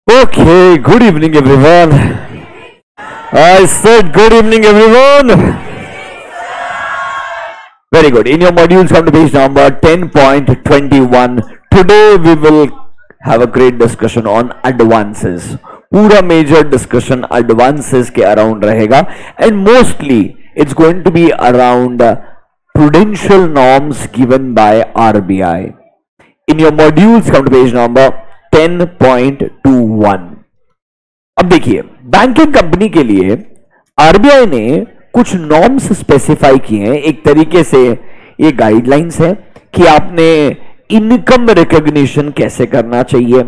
Okay, good evening everyone. I said good evening everyone. Very good. In your modules, come to page number 10.21. Today we will have a great discussion on advances. पूरा major discussion advances के around रहेगा and mostly it's going to be around prudential norms given by RBI. In your modules, come to page number 10.21. अब देखिए, banking company के लिए RBI ने कुछ norms specify किए हैं. एक तरीके से ये गाइडलाइंस है कि आपने इनकम रिकॉग्निशन कैसे करना चाहिए,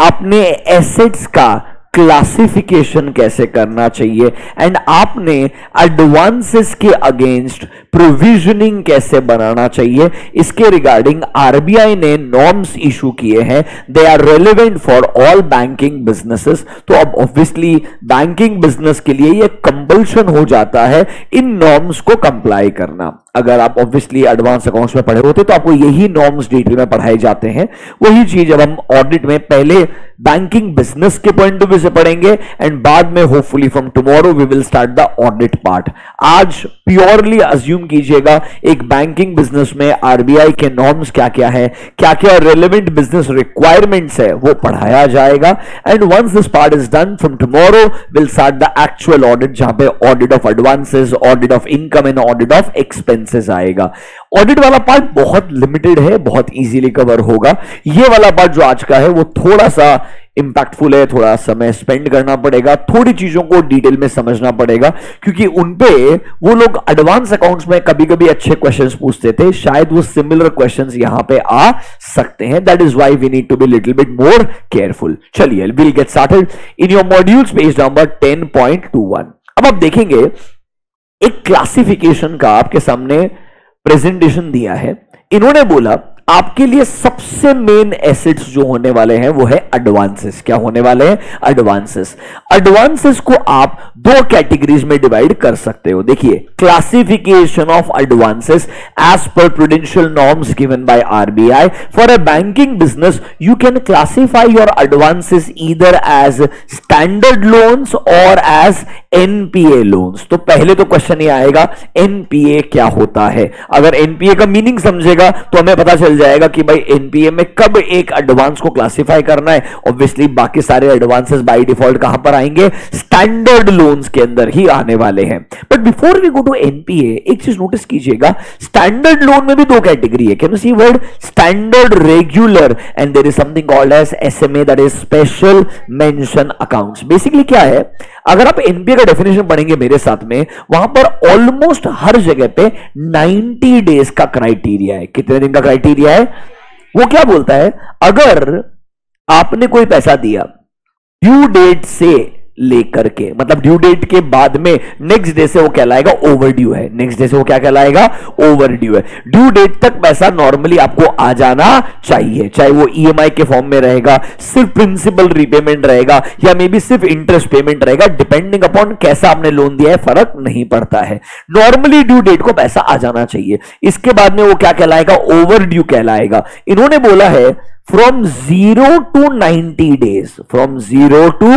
आपने एसेट्स का क्लासिफिकेशन कैसे करना चाहिए एंड आपने एडवांसेस के अगेंस्ट प्रोविजनिंग कैसे बनाना चाहिए. इसके रिगार्डिंग आरबीआई ने नॉर्म्स इशू किए हैं. They are relevant for all banking businesses. तो अब ऑब्वियसली बैंकिंग बिजनेस के लिए यह कंपल्शन हो जाता है इन नॉर्म्स को कंप्लाई करना. अगर आप ऑब्वियसली एडवांस अकाउंट्स में पढ़े होते तो आपको यही नॉर्म्स डिटेल में पढ़ाए जाते हैं. वही चीज जब हम ऑडिट में पहले बैंकिंग बिजनेस के पॉइंट ऑफ व्यू से पढ़ेंगे एंड बाद में hopefully from tomorrow we will start the audit part. आज प्योरली अज्यूम कीजिएगा एक बैंकिंग बिजनेस में आरबीआई के नॉर्म्स क्या क्या है, क्या क्या रेलेवेंट बिजनेस रिक्वायरमेंट्स है, वो पढ़ाया जाएगा. And once this part is done from tomorrow will start the actual audit, जहां पे audit of advances, audit of income and audit of expenses आएगा. ऑडिट वाला पार्ट बहुत लिमिटेड है, बहुत इजीली कवर होगा. ये वाला पार्ट जो आज का है वो थोड़ा सा इंपैक्टफुल है, थोड़ा समय स्पेंड करना पड़ेगा, थोड़ी चीजों को डिटेल में समझना पड़ेगा, क्योंकि उनपे वो लोग एडवांस अकाउंट्स में कभी कभी अच्छे क्वेश्चंस पूछते थे. शायद वो सिमिलर क्वेश्चंस यहां पे आ सकते हैं. That is why we need to be little bit more careful. चलिए will get started in your modules page number 10.21. अब आप देखेंगे एक क्लासिफिकेशन का आपके सामने प्रेजेंटेशन दिया है. इन्होंने बोला आपके लिए सबसे मेन एसेट्स जो होने वाले हैं वो है एडवांसेस. क्या होने वाले हैं? एडवांसेस. एडवांसेस को आप दो कैटेगरीज में डिवाइड कर सकते हो. देखिए, classification of advances as per prudential norms given by RBI. For a banking business you can classify your advances either as standard loans और एज एनपीए लोन्स. तो पहले तो क्वेश्चन ये आएगा एनपीए क्या होता है. अगर एनपीए का मीनिंग समझेगा तो हमें पता चल जाएगा कि भाई एनपीए में कब एक एडवांस को क्लासिफाई करना है. ऑब्वियसली बाकी सारे एडवांसेस बाय डिफॉल्ट कहां पर आएंगे? स्टैंडर्ड लोन्स के अंदर ही आने वाले हैं. But before we go to NPA एक चीज नोटिस कीजिएगा, स्टैंडर्ड लोन में भी दो कैटेगरी है. Can you see word standard regular and there is something called as SMA, that is special mention accounts. Basically क्या है, अगर आप एनपीए का डेफिनेशन पढ़ेंगे मेरे साथ में, वहां पर ऑलमोस्ट हर जगह पे 90 डेज का क्राइटेरिया है. कितने दिन का क्राइटेरिया है? वो क्या बोलता है, अगर आपने कोई पैसा दिया ड्यू डेट से लेकर के, मतलब ड्यू डेट के बाद में नेक्स्ट डे से वो कहलाएगा ओवर ड्यू है. नेक्स्ट डे से वो क्या कहलाएगा? ओवर ड्यू है. ड्यू डेट तक पैसा नॉर्मली आपको आ जाना चाहिए, चाहे वो ईएमआई के फॉर्म में रहेगा, सिर्फ प्रिंसिपल रीपेमेंट रहेगा या मे बी सिर्फ इंटरेस्ट पेमेंट रहेगा, डिपेंडिंग अपॉन कैसा आपने लोन दिया है, फर्क नहीं पड़ता है. नॉर्मली ड्यू डेट को पैसा आ जाना चाहिए. इसके बाद में वो क्या कहलाएगा? ओवर ड्यू कहलाएगा. इन्होंने बोला है from 0 to 90 days, from 0 to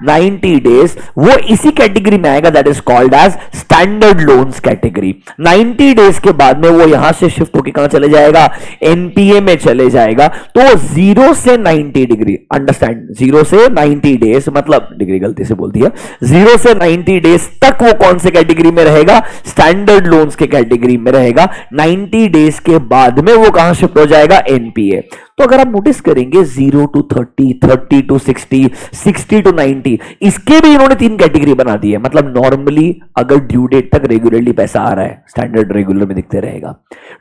90 days वो इसी कैटेगरी में आएगा, that is called as standard loans category. 90 days के बाद में वो यहां से शिफ्ट होकर कहां चले जाएगा? एनपीए में चले जाएगा. तो 0 से 90 डिग्री, अंडरस्टैंड, 0 से 90 डेज, मतलब डिग्री गलती से बोल दिया, 0 से 90 डेज तक वो कौन से कैटेगरी में रहेगा? स्टैंडर्ड लोन्स के कैटेगरी में रहेगा. 90 डेज के बाद में वो कहां शिफ्ट हो जाएगा? एनपीए. तो अगर आप नोटिस करेंगे 0 to 30, 30 to 60, 60 to 90, इसके भी इन्होंने तीन कैटेगरी बना दी है. मतलब नॉर्मली अगर ड्यू डेट तक रेगुलरली पैसा आ रहा है, स्टैंडर्ड रेगुलर में दिखते रहेगा.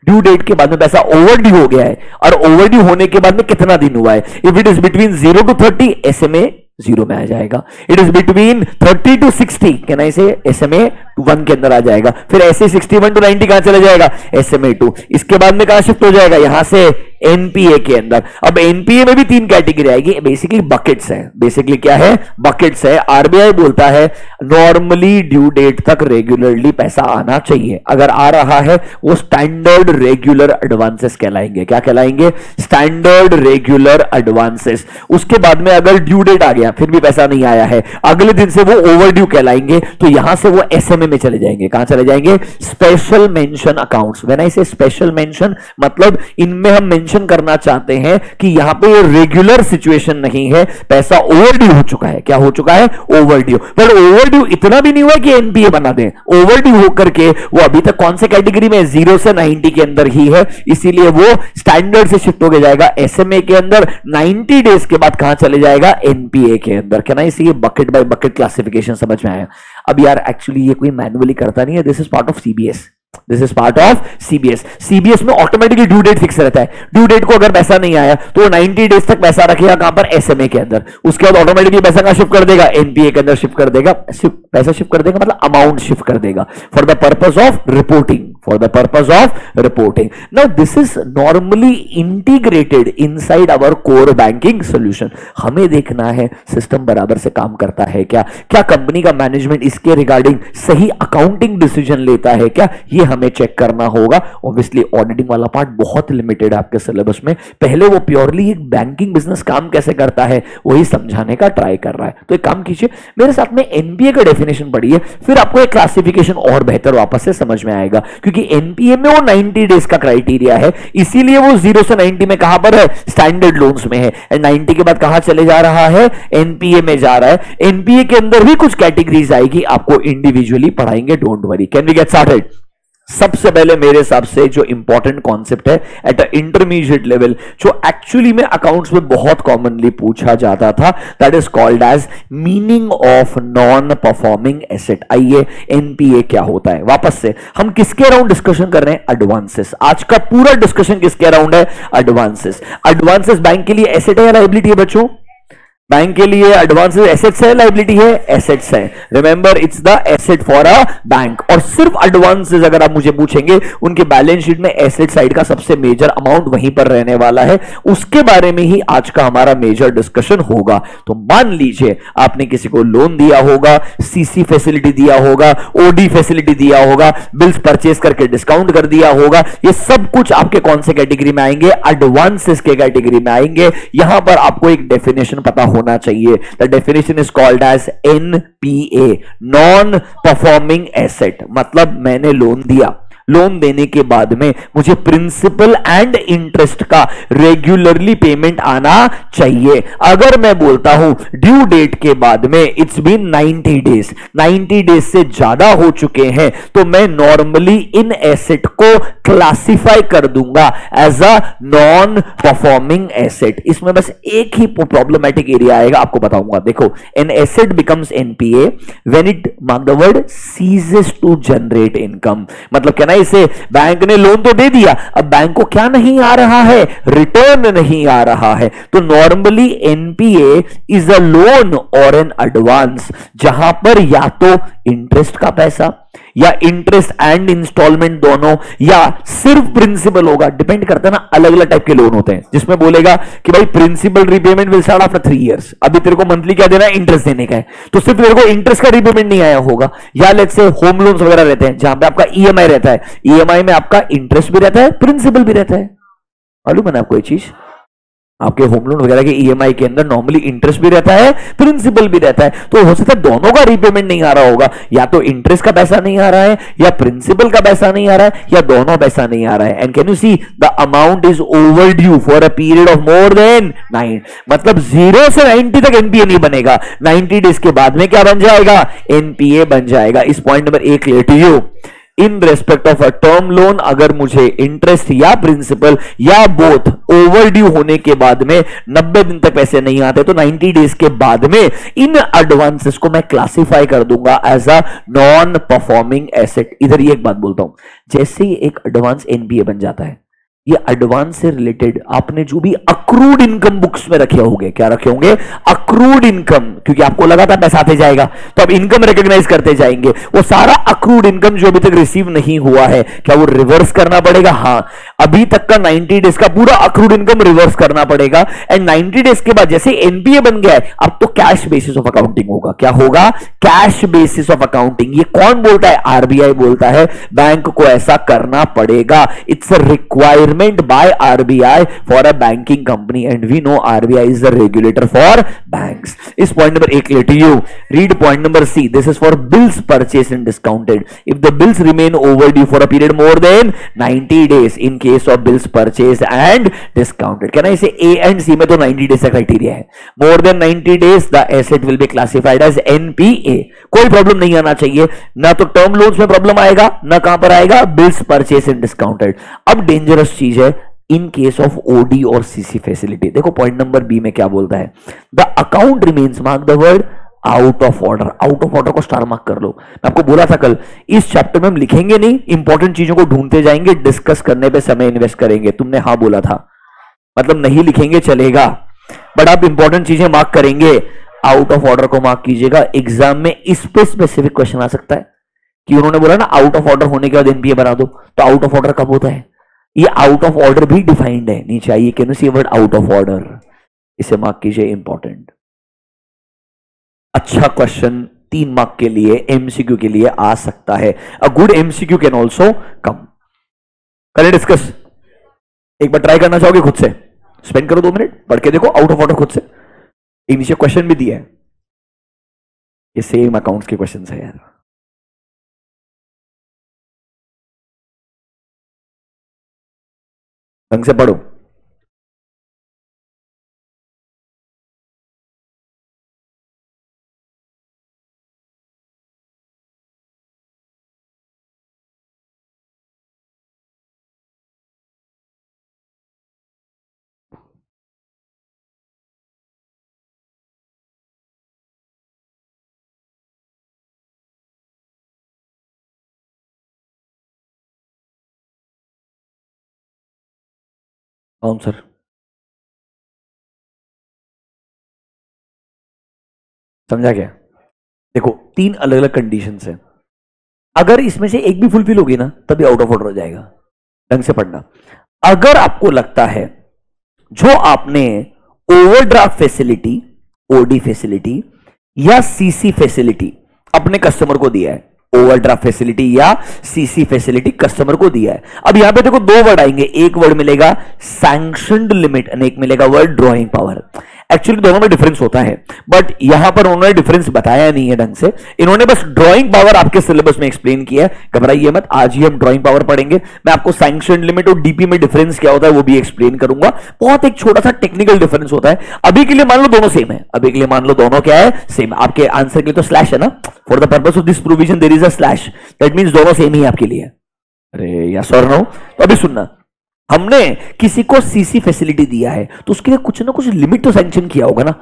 ड्यू डेट के बाद में पैसा ओवर ड्यू हो गया है, और ओवर ड्यू होने के बाद में कितना दिन हुआ है, if it is between 0 to 30 SMA 0 में आ जाएगा. It is between 30 to 60 can I से एसएमए 1 के अंदर आ जाएगा. फिर ऐसे 61 to 90 कहां चले जाएगा? एसएमए 2. इसके बाद में कहां शिफ्ट हो जाएगा? यहां से एनपीए के अंदर। अब एनपीए में भी तीन कैटेगरी आएगी, बेसिकली बकेट्स है। बेसिकली क्या है? बकेट्स है। आरबीआई बोलता है नॉर्मली ड्यू डेट तक रेगुलरली पैसा आना चाहिए, अगर आ रहा है वो स्टैंडर्ड रेगुलर एडवांसेस कहलाएंगे। क्या कहलाएंगे? Standard regular advances. उसके बाद में अगर ड्यू डेट आ गया फिर भी पैसा नहीं आया है, अगले दिन से वो ओवरड्यू कहलाएंगे, तो यहां से वो एसएमए में चले जाएंगे। कहां चले जाएंगे? Special mention accounts. When I से स्पेशल मेंशन, मतलब इनमें हम मेंशन करना चाहते हैं कि यहां पे ये रेगुलर सिचुएशन नहीं है, पैसा ओवरड्यू हो चुका है। क्या हो चुका है? ओवरड्यू। पर ओवरड्यू इतना भी नहीं हुआ कि एनपीए बना दें। ओवरड्यू होकर के वो अभी तक कौन से कैटेगरी में? 0 से 90 के अंदर ही है, इसीलिए वो स्टैंडर्ड से शिफ्ट हो जाएगा एसएमए के अंदर। 90 डेज के बाद कहां चले जाएगा? एनपीए के अंदर। क्या ना, इसी बकेट बाय बकेट क्लासिफिकेशन समझ में आया? अब यार एक्चुअली ये कोई मैन्युअली करता नहीं है, this is part of CBS. This is part of CBS. CBS में ऑटोमेटिकली ड्यू डेट फिक्स रहता है। ड्यू डेट को अगर पैसा नहीं आया तो 90 डेज तक पैसा रखेगा कहां पर? एसएमए के अंदर। उसके बाद ऑटोमेटिकली पैसा कहां शिफ्ट कर देगा? एनपीए के अंदर शिफ्ट कर देगा। पैसा शिफ्ट कर देगा मतलब अमाउंट शिफ्ट कर देगा for the purpose of reporting. For the purpose of reporting. Now this is normally integrated inside our core banking solution. हमें देखना है सिस्टम बराबर से काम करता है क्या, क्या कंपनी का मैनेजमेंट इसके रिगार्डिंग सही अकाउंटिंग डिसीजन लेता है क्या, ये हमें चेक करना होगा। ऑब्वियसली ऑडिटिंग वाला पार्ट बहुत लिमिटेड है आपके सिलेबस में। पहले वो प्योरली एक बैंकिंग बिजनेस काम कैसे करता है वही समझाने का ट्राई कर रहा है। तो एक काम कीजिए, मेरे साथ में एनपीए का डेफिनेशन पढ़िए, फिर आपको एक क्लासिफिकेशन और बेहतर वापस से समझ में आएगा। क्योंकि एनपीए में वो 90 डेज का क्राइटेरिया है, इसीलिए वो 0 से 90 में कहां पर है? स्टैंडर्ड लोन्स में है। एंड 90 के बाद कहां चले जा रहा है? एनपीए में जा रहा है। एनपीए के अंदर भी कुछ कैटेगरीज आएगी, आपको इंडिविजुअली पढ़ाएंगे, don't worry. Can we get started? सबसे पहले मेरे हिसाब से जो इंपॉर्टेंट कॉन्सेप्ट है एट अ इंटरमीडिएट लेवल, जो एक्चुअली में अकाउंट्स में बहुत कॉमनली पूछा जाता था, that is called as meaning of non performing asset. आइए, एनपीए क्या होता है? वापस से हम किसके अराउंड डिस्कशन कर रहे हैं? एडवांसेस। आज का पूरा डिस्कशन किसके अराउंड है? एडवांसेस। एडवांसेस बैंक के लिए एसेट है या लायबिलिटी है बच्चों? बैंक के लिए एडवांसेस एसेट्स है, लायबिलिटी है? एसेट्स है। Remember, it's the asset for a bank. और सिर्फ एडवांसेस अगर आप मुझे पूछेंगे, उनके बैलेंस शीट में एसेट साइड का सबसे मेजर अमाउंट वहीं पर रहने वाला है। उसके बारे में ही आज का हमारा मेजर डिस्कशन होगा। तो मान लीजिए आपने किसी को लोन दिया होगा, सीसी फैसिलिटी दिया होगा, ओडी फैसिलिटी दिया होगा, बिल्स परचेस करके डिस्काउंट कर दिया होगा, ये सब कुछ आपके कौन से कैटेगरी में आएंगे? एडवांसेस के कैटेगरी में आएंगे। यहां पर आपको एक डेफिनेशन पता होना चाहिए। The definition is called as NPA, non performing asset. मतलब मैंने लोन दिया, लोन देने के बाद में मुझे प्रिंसिपल एंड इंटरेस्ट का रेगुलरली पेमेंट आना चाहिए। अगर मैं बोलता हूं ड्यू डेट के बाद में इट्स बीन 90 डेज, 90 डेज से ज्यादा हो चुके हैं, तो मैं नॉर्मली इन एसेट को क्लासिफाई कर दूंगा as a non performing asset. इसमें बस एक ही प्रॉब्लमेटिक एरिया आएगा, आपको बताऊंगा। देखो, an asset becomes NPA when it, mark the word, ceases to generate income. मतलब क्या ना, इसे बैंक ने लोन तो दे दिया, अब बैंक को क्या नहीं आ रहा है? रिटर्न नहीं आ रहा है। तो normally NPA is a loan और एन एडवांस, जहां पर या तो इंटरेस्ट का पैसा या इंटरेस्ट एंड इंस्टॉलमेंट दोनों, या सिर्फ प्रिंसिपल होगा। डिपेंड करता है ना, अलग अलग टाइप के लोन होते हैं जिसमें बोलेगा कि भाई principal repayment will start after 3 years. अभी तेरे को मंथली क्या देना है? इंटरेस्ट देने का है, तो सिर्फ तेरे को इंटरेस्ट का रीपेमेंट नहीं आया होगा। या लेट्स से होम लोन्स वगैरह रहते हैं जहां पे आपका ईएमआई रहता है, ईएमआई में आपका इंटरेस्ट भी रहता है, प्रिंसिपल भी रहता है। मालूम है ना आपको ये चीज? आपके होम लोन वगैरह के ईएमआई के अंदर नॉर्मली इंटरेस्ट भी रहता है, प्रिंसिपल भी रहता है। तो हो सकता है दोनों का रीपेमेंट नहीं आ रहा होगा, या तो इंटरेस्ट का पैसा नहीं आ रहा है, या प्रिंसिपल का पैसा नहीं आ रहा है, या दोनों पैसा नहीं आ रहा है। And can you see the amount is over due for a period of more than 9। मतलब 0 से 90 तक एनपीए नहीं बनेगा, 90 डेज के बाद में क्या बन जाएगा? एनपीए बन जाएगा। इस point number 1 clear to you? In respect of a term loan, अगर मुझे इंटरेस्ट या प्रिंसिपल या बोथ ओवर ड्यू होने के बाद में 90 दिन तक पैसे नहीं आते, तो 90 डेज के बाद में इन एडवांसेस को मैं क्लासिफाई कर दूंगा as a non performing asset. इधर ये एक बात बोलता हूं, जैसे ही एक एडवांस एनपीए बन जाता है, ये एडवांस से रिलेटेड आपने जो भी अक्रूड इनकम बुक्स में रखे होंगे, क्या रखे होंगे? अक्रूड इनकम, क्योंकि आपको लगा था पैसा आते जाएगा तो अब इनकम रिकॉग्नाइज करते जाएंगे। वो सारा अक्रूड इनकम जो अभी तक रिसीव नहीं हुआ है, क्या वो रिवर्स करना पड़ेगा? हाँ, अभी तक का 90 डेज का पूरा अक्रूड इनकम रिवर्स करना पड़ेगा। एंड 90 डेज के बाद जैसे एनपीए बन गया है, अब तो कैश बेसिस ऑफ अकाउंटिंग होगा। क्या होगा? Cash basis of accounting. ये कौन बोलता है? आरबीआई बोलता है बैंक को ऐसा करना पड़ेगा। It's a requirement by RBI for a banking company and we know RBI is the regulator for banks. इस point number 1 let you read point number C, this is for bills purchase and discounted if the bills remain overdue for a period more than 90 days in case of bills purchased and discounted। कहना इसे A and C में तो 90 days का criteria है। more than 90 days the asset will be classified as NPA। कोई problem नहीं आना चाहिए, ना तो टर्म लोन्स में प्रॉब्लम आएगा, ना कहां पर आएगा? Bills purchase and discounted. अब डेंजरस चीज है इन केस ऑफ ओडी और सीसी फैसिलिटी। देखो पॉइंट नंबर बी में क्या बोलता है? The account remains, mark the word out of order. Out of order को स्टार मार्क कर लो। मैं आपको बोला था कल, इस चैप्टर में हम लिखेंगे नहीं, इंपॉर्टेंट चीजों को ढूंढते जाएंगे, डिस्कस करने पे समय इन्वेस्ट करेंगे। तुमने हाँ बोला था, मतलब नहीं लिखेंगे चलेगा, बट आप इंपॉर्टेंट चीजें मार्क करेंगे। आउट ऑफ ऑर्डर को मार्क कीजिएगा। एग्जाम में इस पे स्पेसिफिक क्वेश्चन आ सकता है कि उन्होंने बोला ना आउट ऑफ ऑर्डर होने के बाद एनपीए बना दो, तो आउट ऑफ ऑर्डर कब होता है? ये आउट ऑफ ऑर्डर भी डिफाइंड है, नीचे आइए, can you see word out of order, इसे मार्क कीजिए, इंपॉर्टेंट। अच्छा क्वेश्चन 3 मार्क के लिए, एमसीक्यू के लिए आ सकता है। A good MCQ can also come. करें डिस्कस, एक बार ट्राई करना चाहोगे खुद से? स्पेंड करो 2 मिनट, पढ़ के देखो आउट ऑफ ऑर्डर खुद से। एक नीचे क्वेश्चन भी दिया है, ये सेम अकाउंट्स के क्वेश्चन है यार। ढंग से पढ़ो। कौन सर? समझा क्या? देखो 3 अलग अलग कंडीशंस है, अगर इसमें से एक भी फुलफिल होगी ना तभी आउट ऑफ ऑर्डर हो जाएगा। ढंग से पढ़ना। अगर आपको लगता है जो आपने ओवरड्राफ्ट फैसिलिटी, ओडी फैसिलिटी या सीसी फैसिलिटी अपने कस्टमर को दिया है, ओवरड्राफ्ट फैसिलिटी या सीसी फैसिलिटी कस्टमर को दिया है, अब यहां पे देखो 2 वर्ड आएंगे, एक वर्ड मिलेगा सैंक्शनड लिमिट और एक मिलेगा वर्ड ड्रॉइंग पावर। एक्चुअली दोनों में डिफरेंस होता है, बट यहां पर उन्होंने डिफरेंस बताया नहीं है ढंग से, इन्होंने बस ड्रॉइंग पावर आपके सिलेबस में एक्सप्लेन किया है। घबराइए मत, आज ही हम ड्रॉइंग पावर पढ़ेंगे। मैं आपको सैंक्शन लिमिट और डीपी में डिफरेंस क्या होता है वो भी एक्सप्लेन करूंगा। बहुत एक छोटा सा टेक्निकल डिफरेंस होता है। अभी के लिए मान लो दोनों सेम है, अभी के लिए मान लो दोनों क्या है? सेम। आपके आंसर के लिए तो स्लैश है ना, for the purpose of this provision there is a slash, that means दोनों सेम ही आपके लिए। अरे यस और नो? तो अभी सुनना, हमने किसी को सीसी फैसिलिटी दिया है तो उसके लिए कुछ ना कुछ लिमिट तो सैंक्शन किया होगा ना।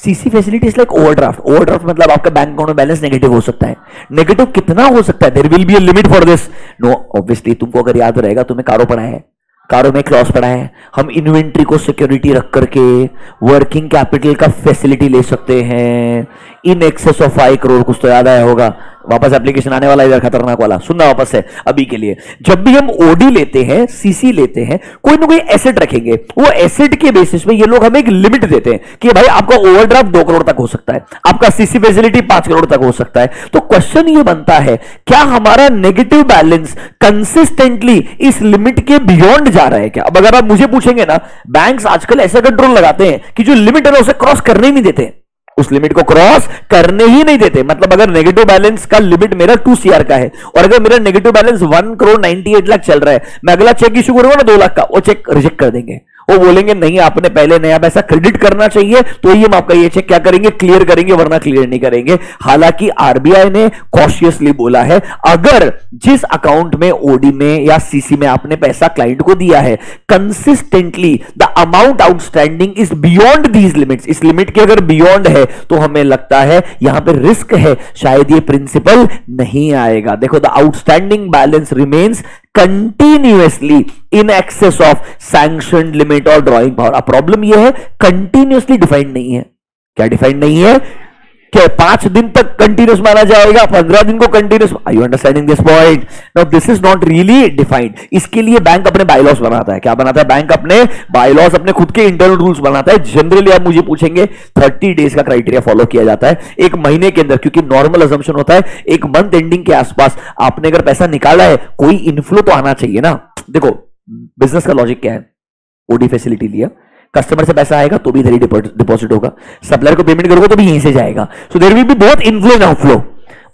CC facility is like overdraft. Overdraft मतलब आपका बैंक अकाउंट में बैलेंस नेगेटिव हो सकता है। नेगेटिव कितना हो सकता है? There will be a limit for this. No, obviously तुमको अगर याद रहेगा, तुम्हें कारो पढ़ा है, कारो में क्लॉज पढ़ा है, हम इन्वेंट्री को सिक्योरिटी रख करके वर्किंग कैपिटल का फैसिलिटी ले सकते हैं इन एक्सेस ऑफ 5 करोड़। कुछ तो याद आया होगा, वापस एप्लीकेशन आने वाला इधर खतरनाक वाला, सुनना वापस है अभी के लिए। जब भी हम ओडी लेते हैं, सीसी लेते हैं, कोई ना कोई एसेट रखेंगे, वो एसेट के बेसिस पे ये लोग हमें एक लिमिट देते हैं कि भाई आपका ओवरड्राफ्ट 2 करोड़ तक हो सकता है, आपका सीसी फैसिलिटी 5 करोड़ तक हो सकता है। तो क्वेश्चन ये बनता है, क्या हमारा नेगेटिव बैलेंस कंसिस्टेंटली इस लिमिट के बियॉन्ड जा रहा है क्या? अब अगर आप मुझे पूछेंगे ना, बैंक्स आजकल ऐसा कंट्रोल लगाते हैं कि जो लिमिट है ना उसे क्रॉस करने ही नहीं देते, उस लिमिट को क्रॉस करने ही नहीं देते। मतलब अगर नेगेटिव बैलेंस का लिमिट मेरा 2 CR का है और अगर मेरा नेगेटिव बैलेंस 1 करोड़ 98 लाख चल रहा है, मैं अगला चेक इशू करूंगा ना 2 लाख का, वो चेक रिजेक्ट कर देंगे। वो बोलेंगे नहीं, आपने पहले नया पैसा क्रेडिट करना चाहिए, तो ये हम आपका ये चेक क्या करेंगे? क्लियर करेंगे, वरना क्लियर नहीं करेंगे। हालांकि आरबीआई ने कॉशियसली बोला है, अगर जिस अकाउंट में ओडी में या सीसी में आपने पैसा क्लाइंट को दिया है, consistently the amount outstanding is beyond these limits, इस लिमिट के अगर बियॉन्ड है है तो हमें लगता है यहां पे रिस्क है, शायद ये प्रिंसिपल नहीं आएगा। देखो, the outstanding balance remains continuously in excess of sanctioned limit और ड्रॉइंग पावर। अब प्रॉब्लम यह है कंटिन्यूअसली डिफाइंड नहीं है। क्या डिफाइंड नहीं है? क्या 5 दिन तक कंटिन्यूस माना जाएगा, 15 दिन को continuous? Are you understanding this point? Now this is not really defined. इसके लिए बैंक अपने बायलॉस बनाता है। क्या बनाता है? बैंक अपने बायलॉस, अपने खुद के इंटरनल रूल्स बनाता है। जनरली आप मुझे पूछेंगे 30 डेज का क्राइटेरिया फॉलो किया जाता है, एक महीने के अंदर, क्योंकि नॉर्मल अजम्पशन होता है एक मंथ एंडिंग के आसपास आपने अगर पैसा निकाला है, कोई इनफ्लो तो आना चाहिए ना। देखो, बिजनेस का लॉजिक क्या है? ओडी फैसिलिटी लिया, कस्टमर से पैसा आएगा तो भी इधर ही डिपॉजिट होगा, सप्लायर को पेमेंट करोगे तो भी यहीं से जाएगा। So there will be both inflow and outflow.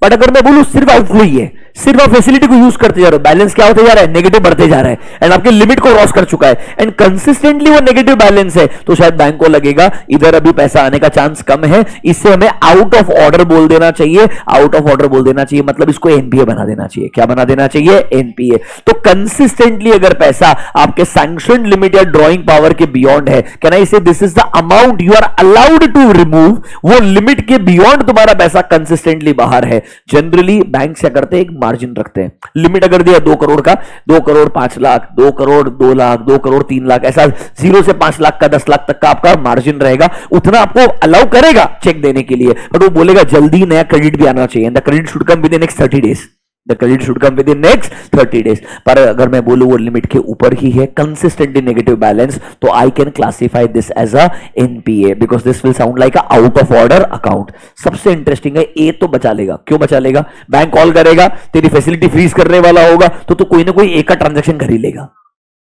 But अगर मैं बोलूं सिर्फ आउटफ्लो ही है, सिर्फ आप फैसिलिटी को यूज करते जा रहे हो, बैलेंस क्या होते जा रहा है? नेगेटिव बढ़ते जा रहा है, एंड आपके लिमिट को क्रॉस कर चुका है, एंड कंसिस्टेंटली वो नेगेटिव बैलेंस है, तो शायद बैंक को लगेगा इधर अभी पैसा आने का चांस कम है, इससे हमें आउट ऑफ ऑर्डर बोल देना चाहिए। आउट ऑफ ऑर्डर बोल देना चाहिए मतलब इसको एनपीए बना देना चाहिए। क्या बना देना चाहिए? एनपीए। तो कंसिस्टेंटली अगर पैसा आपके सैंक्शनड लिमिट या ड्रॉइंग पावर के बियॉन्ड है, can I say this is the amount you are allowed to remove, वो लिमिट के बियॉन्ड तुम्हारा पैसा कंसिस्टेंटली बाहर है। जनरली बैंक से करते हैं एक मार्जिन रखते हैं। लिमिट अगर दिया 2 करोड़ का, 2 करोड़ 5 लाख, 2 करोड़ 2 लाख, 2 करोड़ 3 लाख, ऐसा 0 से 5 लाख का 10 लाख तक का आपका मार्जिन रहेगा, उतना आपको अलाउ करेगा चेक देने के लिए। बट वो बोलेगा जल्दी नया क्रेडिट भी आना चाहिए, the credit should come with in next 30 days, the credit should come with in next 30 days. पर अगर मैं बोलूं वो लिमिट के ऊपर ही है, कंसिस्टेंटली नेगेटिव बैलेंस, तो I can classify this as a NPA because this will sound like a out of order account. सबसे इंटरेस्टिंग है, ए तो बचा लेगा। क्यों बचा लेगा? बैंक कॉल करेगा, तेरी फैसिलिटी फ्रीज करने वाला होगा, तो तू कोई ना कोई ए का ट्रांजेक्शन कर ही लेगा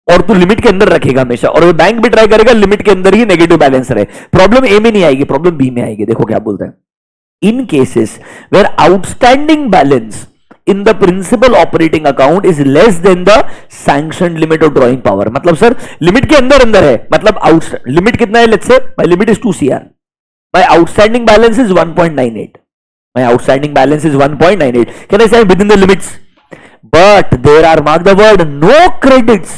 और तू लिमिट के अंदर रखेगा हमेशा, और बैंक भी ट्राई करेगा लिमिट के अंदर ही नेगेटिव बैलेंस रहे। प्रॉब्लम ए में नहीं आएगी, प्रॉब्लम बी में आएगी। देखो क्या बोलता है, in cases where outstanding balance in the principal operating account is less than the sanctioned limit of drawing power। मतलब सर लिमिट के अंदर है, मतलब लिमिट कितना है? Let's say my limit is 2 CR, my outstanding balance is 1.98, my outstanding balance is 1.98, can I say within the limits? But there are, mark the word, no credits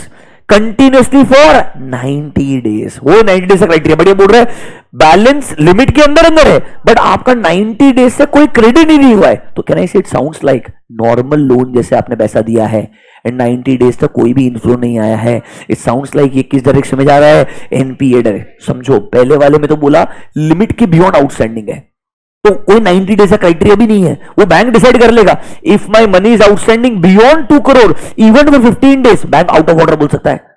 continuously for 90 days. वो 90 days का criteria बढ़िया बोल रहा है, balance limit के अंदर है but आपका 90 डेज से कोई क्रेडिट ही नहीं हुआ है, तो can I say it sounds like normal loan जैसे आपने पैसा दिया है एंड 90 डेज तक कोई भी इनफ्लो नहीं आया है। इट साउंड्स लाइक ये किस डायरेक्शन में जा रहा है? NPA direction. समझो, पहले वाले में तो बोला लिमिट के बियॉन्ड आउटस्टैंडिंग है, तो कोई 90 डेज का क्राइटेरिया भी नहीं है, वो बैंक डिसाइड कर लेगा। If my money is outstanding beyond 2 crore even for 15 days, bank out of order बोल सकता है।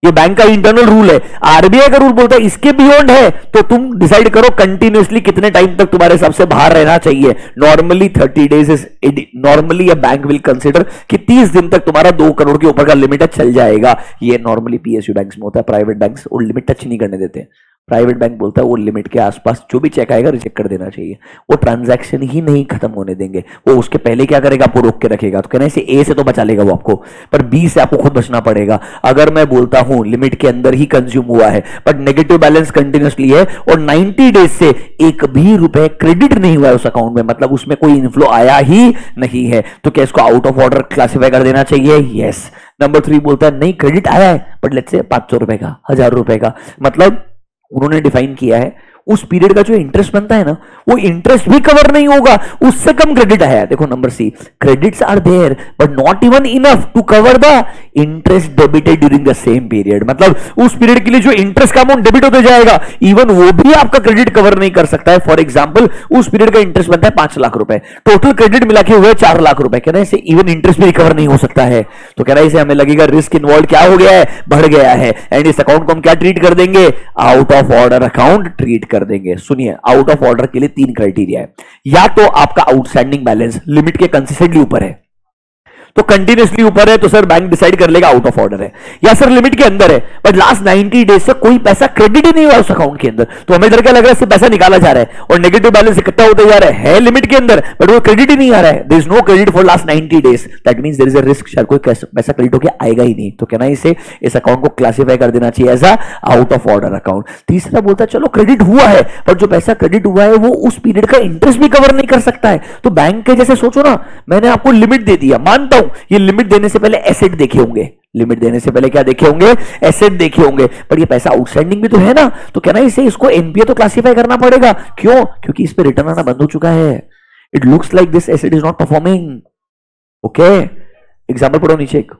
ये बैंक का इंटरनल रूल है, आरबीआई का रूल बोलता है इसके बियॉन्ड है तो तुम डिसाइड करो कंटिन्यूअसली कितने टाइम तक तुम्हारे हिसाब से बाहर रहना चाहिए। Normally 30 days is normally a bank will consider कि 30 दिन तक तुम्हारा 2 करोड़ के ऊपर का लिमिट चल जाएगा। ये नॉर्मली पीएसयू बैंक्स में होता है, प्राइवेट बैंक्स वो लिमिट टच नहीं करने देते। प्राइवेट बैंक बोलता है वो लिमिट के आसपास जो भी चेक आएगा रिजेक्ट कर देना चाहिए, वो ट्रांजैक्शन ही नहीं खत्म होने देंगे, वो उसके पहले क्या करेगा? आपको रोक के रखेगा। तो कहने से ए से तो बचा लेगा वो आपको, पर बी से आपको खुद बचना पड़ेगा। अगर मैं बोलता हूं लिमिट के अंदर ही कंज्यूम हुआ है बट नेगेटिव बैलेंस कंटिन्यूसली है और 90 डेज से एक भी रुपए क्रेडिट नहीं हुआ है उस अकाउंट में, मतलब उसमें कोई इनफ्लो आया ही नहीं है, तो क्या इसको आउट ऑफ ऑर्डर क्लासिफाई कर देना चाहिए? यस। नंबर 3 बोलता है नहीं क्रेडिट आया है बट लेट्स से 500 रुपए का, 1000 रुपए का, मतलब उन्होंने डिफाइन किया है उस पीरियड का जो इंटरेस्ट बनता है ना वो इंटरेस्ट भी कवर नहीं होगा, उससे कम क्रेडिट आया है। देखो number C, credits are there but not even enough to cover the interest debited during the same period, मतलब उस पीरियड के लिए जो इंटरेस्ट का अमाउंट डेबिट होते जाएगा इवन वो भी आपका क्रेडिट कवर नहीं कर सकता है। फॉर एग्जाम्पल उस पीरियड का इंटरेस्ट बनता है 5 लाख रुपए, टोटल क्रेडिट मिला के हुए 4 लाख रुपए, कहना इसे इवन इंटरेस्ट भी रिकवर नहीं हो सकता है, तो कहना इसे हमें लगेगा रिस्क इन्वॉल्व क्या हो गया है? बढ़ गया है, एंड इस अकाउंट को हम क्या ट्रीट कर देंगे? Out of order account treat कर देंगे। सुनिए, आउट ऑफ ऑर्डर के लिए 3 क्राइटेरिया है, या तो आपका आउटस्टैंडिंग बैलेंस लिमिट के कंसिस्टेंटली ऊपर है, तो कंटिन्यूसली ऊपर है तो सर बैंक डिसाइड कर लेगा आउट ऑफ ऑर्डर है, या सर लिमिट के अंदर है बट लास्ट 90 डेज से कोई पैसा क्रेडिट ही नहीं हुआ उस अकाउंट के अंदर, तो हमें इधर क्या लग रहा है? इससे पैसा निकाला जा रहा है और नेगेटिव बैलेंस इकट्ठा होते जा रहा है लिमिट के अंदर बट वो क्रेडिट ही नहीं आ रहा है, there is no credit for last 90 days, that means there is a risk शायद कोई पैसा क्रेडिट होकर आएगा ही नहीं, तो कहना इसे इस अकाउंट को क्लासिफाई कर देना चाहिए as a out of order account. तीसरा बोलता है चलो क्रेडिट हुआ है पर जो पैसा क्रेडिट हुआ है वो उस पीरियड का इंटरेस्ट भी कवर नहीं कर सकता है, तो बैंक के जैसे सोचो ना, मैंने आपको लिमिट दे दिया, मानता हूं ये लिमिट देने से पहले एसेट देखे होंगे, लिमिट देने से पहले क्या देखे होंगे, एसेट देखे होंगे, पर ये पैसा आउटस्टैंडिंग भी तो है ना, तो कहना इसे इसको एनपीए तो क्लासिफाई करना पड़ेगा। क्यों? क्योंकि इस पे रिटर्न आना बंद हो चुका है। It looks like this asset is not performing. Okay, example पढ़ो नीचे एक,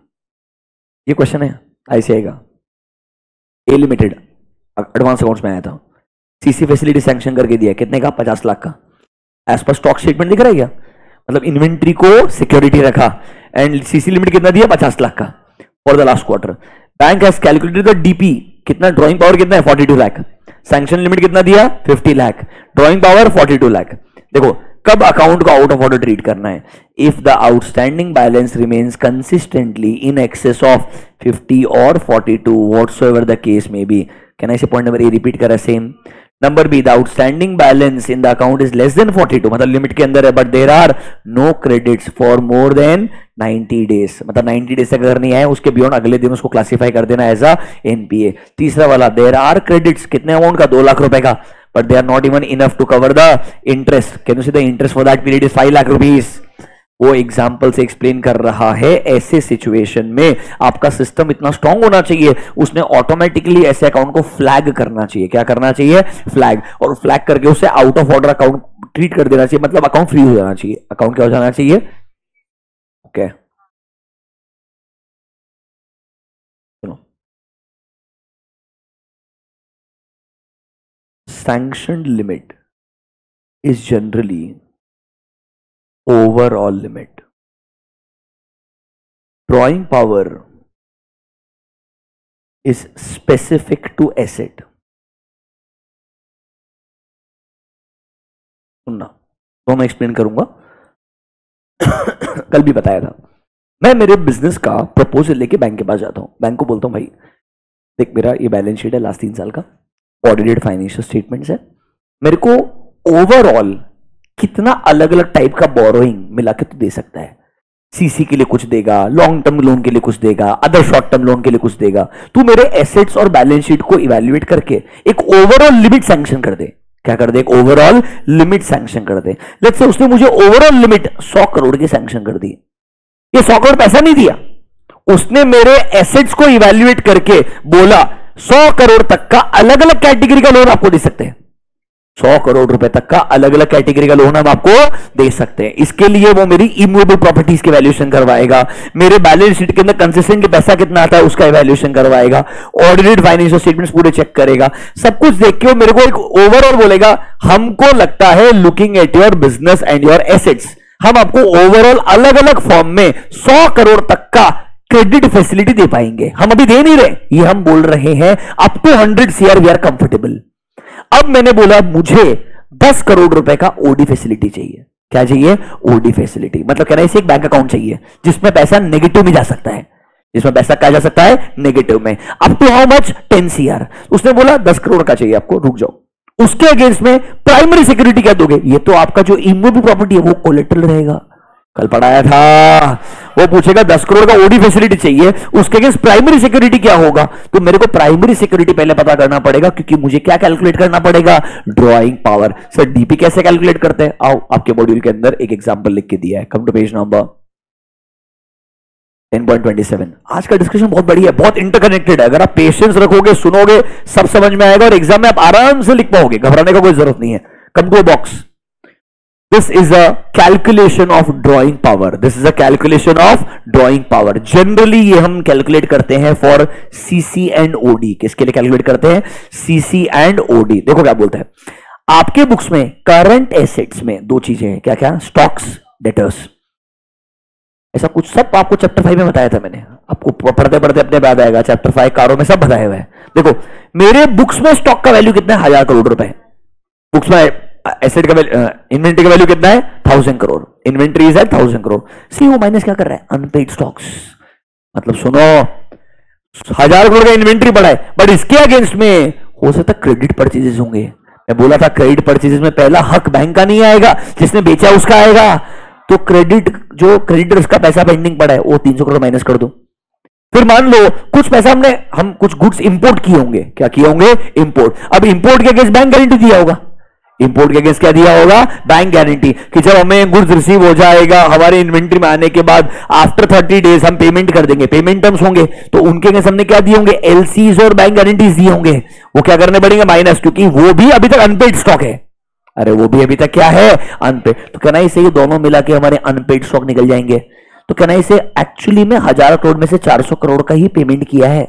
ये क्वेश्चन है, ऐसे आएगा। ए लिमिटेड एडवांस अकाउंट्स में आया था, सीसी फैसिलिटी सैंक्शन करके दिया, कितने का? 50 लाख का। एज पर स्टॉक स्टेटमेंट दिख रहा है क्या? मतलब इन्वेंट्री को सिक्योरिटी रखा एंड सीसी लिमिट कितना दिया? 50 लाख का for the last quarter. Bank has calculated the DP, कितना ड्राइंग पावर कितना है? 42 लाख। सैंक्शन लिमिट कितना दिया? 50 लाख। Drawing power 42 lakh. देखो कब अकाउंट को आउट ऑफ ऑर्डर ट्रीट करना है? If the outstanding balance remains consistently in excess of 50 और 42 whatsoever the case may be. Can I say point number A repeat करा same? Number B, the outstanding balance in the account is less than 42, मतलब limit के अंदर है, but there are no credits for more than 90 days, मतलब 90 days तक अगर नहीं आए उसके बियॉन्ड अगले दिन उसको क्लासिफाई कर देना एज अ एनपीए। तीसरा वाला, देयर आर क्रेडिट्स, कितने अमाउंट का? 2 लाख रुपए का, but they are not even enough to cover the interest. Can you see the interest for that period is 5 lakh rupees. वो एग्जाम्पल से एक्सप्लेन कर रहा है। ऐसे सिचुएशन में आपका सिस्टम इतना स्ट्रांग होना चाहिए, उसने ऑटोमेटिकली ऐसे अकाउंट को फ्लैग करना चाहिए। क्या करना चाहिए? फ्लैग, और फ्लैग करके उसे out of order account treat कर देना चाहिए, मतलब अकाउंट फ्री हो जाना चाहिए। अकाउंट क्या हो जाना चाहिए? Okay, sanctioned limit is generally overall limit. Drawing power is specific to asset. सुनना तो मैं एक्सप्लेन करूंगा। कल भी बताया था, मैं मेरे बिजनेस का प्रपोजल लेके बैंक के पास जाता हूं। बैंक को बोलता हूं भाई देख मेरा ये बैलेंस शीट है लास्ट 3 साल का, ऑडिटेड फाइनेंशियल स्टेटमेंट्स है, मेरे को ओवरऑल कितना अलग अलग टाइप का बोरोइंग मिला के तू दे सकता है। सीसी के लिए कुछ देगा, लॉन्ग टर्म लोन के लिए कुछ देगा, अदर शॉर्ट टर्म लोन के लिए कुछ देगा। तू मेरे एसेट्स और बैलेंस शीट को इवैल्यूएट करके एक ओवरऑल लिमिट सैंक्शन कर दे। क्या कर दे? एक ओवरऑल लिमिट सैंक्शन कर दे। लेट्स से उसने मुझे ओवरऑल लिमिट 100 करोड़ की सैंक्शन कर दी। ये 100 करोड़ पैसा नहीं दिया, उसने मेरे एसेट्स को इवैल्यूएट करके बोला 100 करोड़ तक का अलग अलग कैटेगरी का लोन आपको दे सकते हैं। 100 करोड़ रुपए तक का अलग अलग कैटेगरी का लोन हम आपको दे सकते हैं। इसके लिए वो मेरी इमूवेबल प्रॉपर्टीज की वैल्यूएशन करवाएगा, मेरे बैलेंस शीट के अंदर कंसिस्टेंटली पैसा कितना आता है उसका इवैल्यूएशन करवाएगा, ऑडिटेड फाइनेंशियल स्टेटमेंट्स पूरे चेक करेगा, सब कुछ देख के वो मेरे को एक ओवरऑल बोलेगा हमको लगता है looking at your business and your assets, हम आपको ओवरऑल अलग अलग फॉर्म में 100 करोड़ तक का क्रेडिट फैसिलिटी दे पाएंगे। हम अभी दे नहीं रहे, ये हम बोल रहे हैं up to 100 CR we are comfortable. अब मैंने बोला मुझे 10 करोड़ रुपए का ओडी फैसिलिटी चाहिए। क्या चाहिए? ओडी फैसिलिटी, मतलब कह रहा है इसे एक बैंक अकाउंट चाहिए जिसमें पैसा नेगेटिव में जा सकता है, जिसमें पैसा क्या जा सकता है? नेगेटिव में। Up to how much? 10 CR। उसने बोला 10 करोड़ का चाहिए आपको, रुक जाओ। उसके अगेंस्ट में प्राइमरी सिक्योरिटी क्या दोगे? ये तो आपका जो इमूवेबल प्रॉपर्टी है वो कोलेटरल रहेगा। कल पढ़ाया था, वो पूछेगा 10 करोड़ का ओडी फैसिलिटी चाहिए, उसके अगेंस्ट प्राइमरी सिक्योरिटी क्या होगा? तो मेरे को प्राइमरी सिक्योरिटी पहले पता करना पड़ेगा, क्योंकि मुझे क्या कैलकुलेट करना पड़ेगा? Drawing power. सर डीपी कैसे कैलकुलेट करते हैं? आओ आपके मॉड्यूल के अंदर एक एग्जांपल लिख के दिया है। Come to page number 10.27। आज का डिस्कशन बहुत बढ़िया है, बहुत इंटरकनेक्टेड है। अगर आप पेशेंस रखोगे, सुनोगे, सब समझ में आएगा और एग्जाम में आप आराम से लिख पाओगे, घबराने का कोई जरूरत नहीं है। Come to a box. This is a calculation of drawing power. This is a calculation of drawing power. Generally ये हम कैलकुलेट करते हैं for CC and OD. किसके लिए कैलकुलेट करते हैं? CC and OD. देखो क्या बोलते हैं आपके बुक्स में, करंट एसेट्स में 2 चीजें हैं। क्या क्या? Stocks, debtors. ऐसा कुछ सब आपको चैप्टर 5 में बताया था मैंने, आपको पढ़ते पढ़ते अपने बाद आएगा। चैप्टर 5 कारों में सब बताया हुआ है। देखो मेरे बुक्स में स्टॉक का वैल्यू कितना है? 1000 करोड़ रुपए। बुक्स में एसेट का इन्वेंट्री का वैल्यू कितना है? 1000 crore. Inventory is 1000 crore. See वो माइनस क्या कर रहा है? Unpaid stocks. मतलब सुनो 1000 करोड़ का इन्वेंट्री पड़ा है, बट इसके अगेंस्ट में हो सकता है क्रेडिट परचेजेस होंगे। मैं बोला था क्रेडिट परचेजेस में पहला हक बैंक का नहीं आएगा, जिसने बेचा उसका आएगा। तो क्रेडिट जो क्रेडिटर्स का पैसा पेंडिंग पड़ा है वो 300 करोड़ माइनस कर दो। फिर मान लो कुछ पैसा हम कुछ गुड्स इंपोर्ट किए होंगे। क्या किए होंगे? इंपोर्ट। अब इंपोर्ट के अगेंस्ट बैंक गारंटी दिया होगा, इंपोर्ट के अगेंस्ट क्या दिया होगा? बैंक गारंटी, कि जब हमें गुड्स रिसीव हो जाएगा हमारे इन्वेंट्री में आने के बाद आफ्टर 30 डेज हम पेमेंट कर देंगे, पेमेंट टर्म्स होंगे, तो उनके अगेंस्ट हमने क्या दिए होंगे? एलसीज और बैंक गारंटीज दिए होंगे। वो क्या करने पड़ेंगे? माइनस, क्योंकि वो भी अभी तक अनपेड स्टॉक है। अरे वो भी अभी तक क्या है? अनपेड। तो कहना इसे ये दोनों मिला के हमारे अनपेड स्टॉक निकल जाएंगे। तो कहना इसे एक्चुअली में 1000 करोड़ में से 400 करोड़ का ही पेमेंट किया है।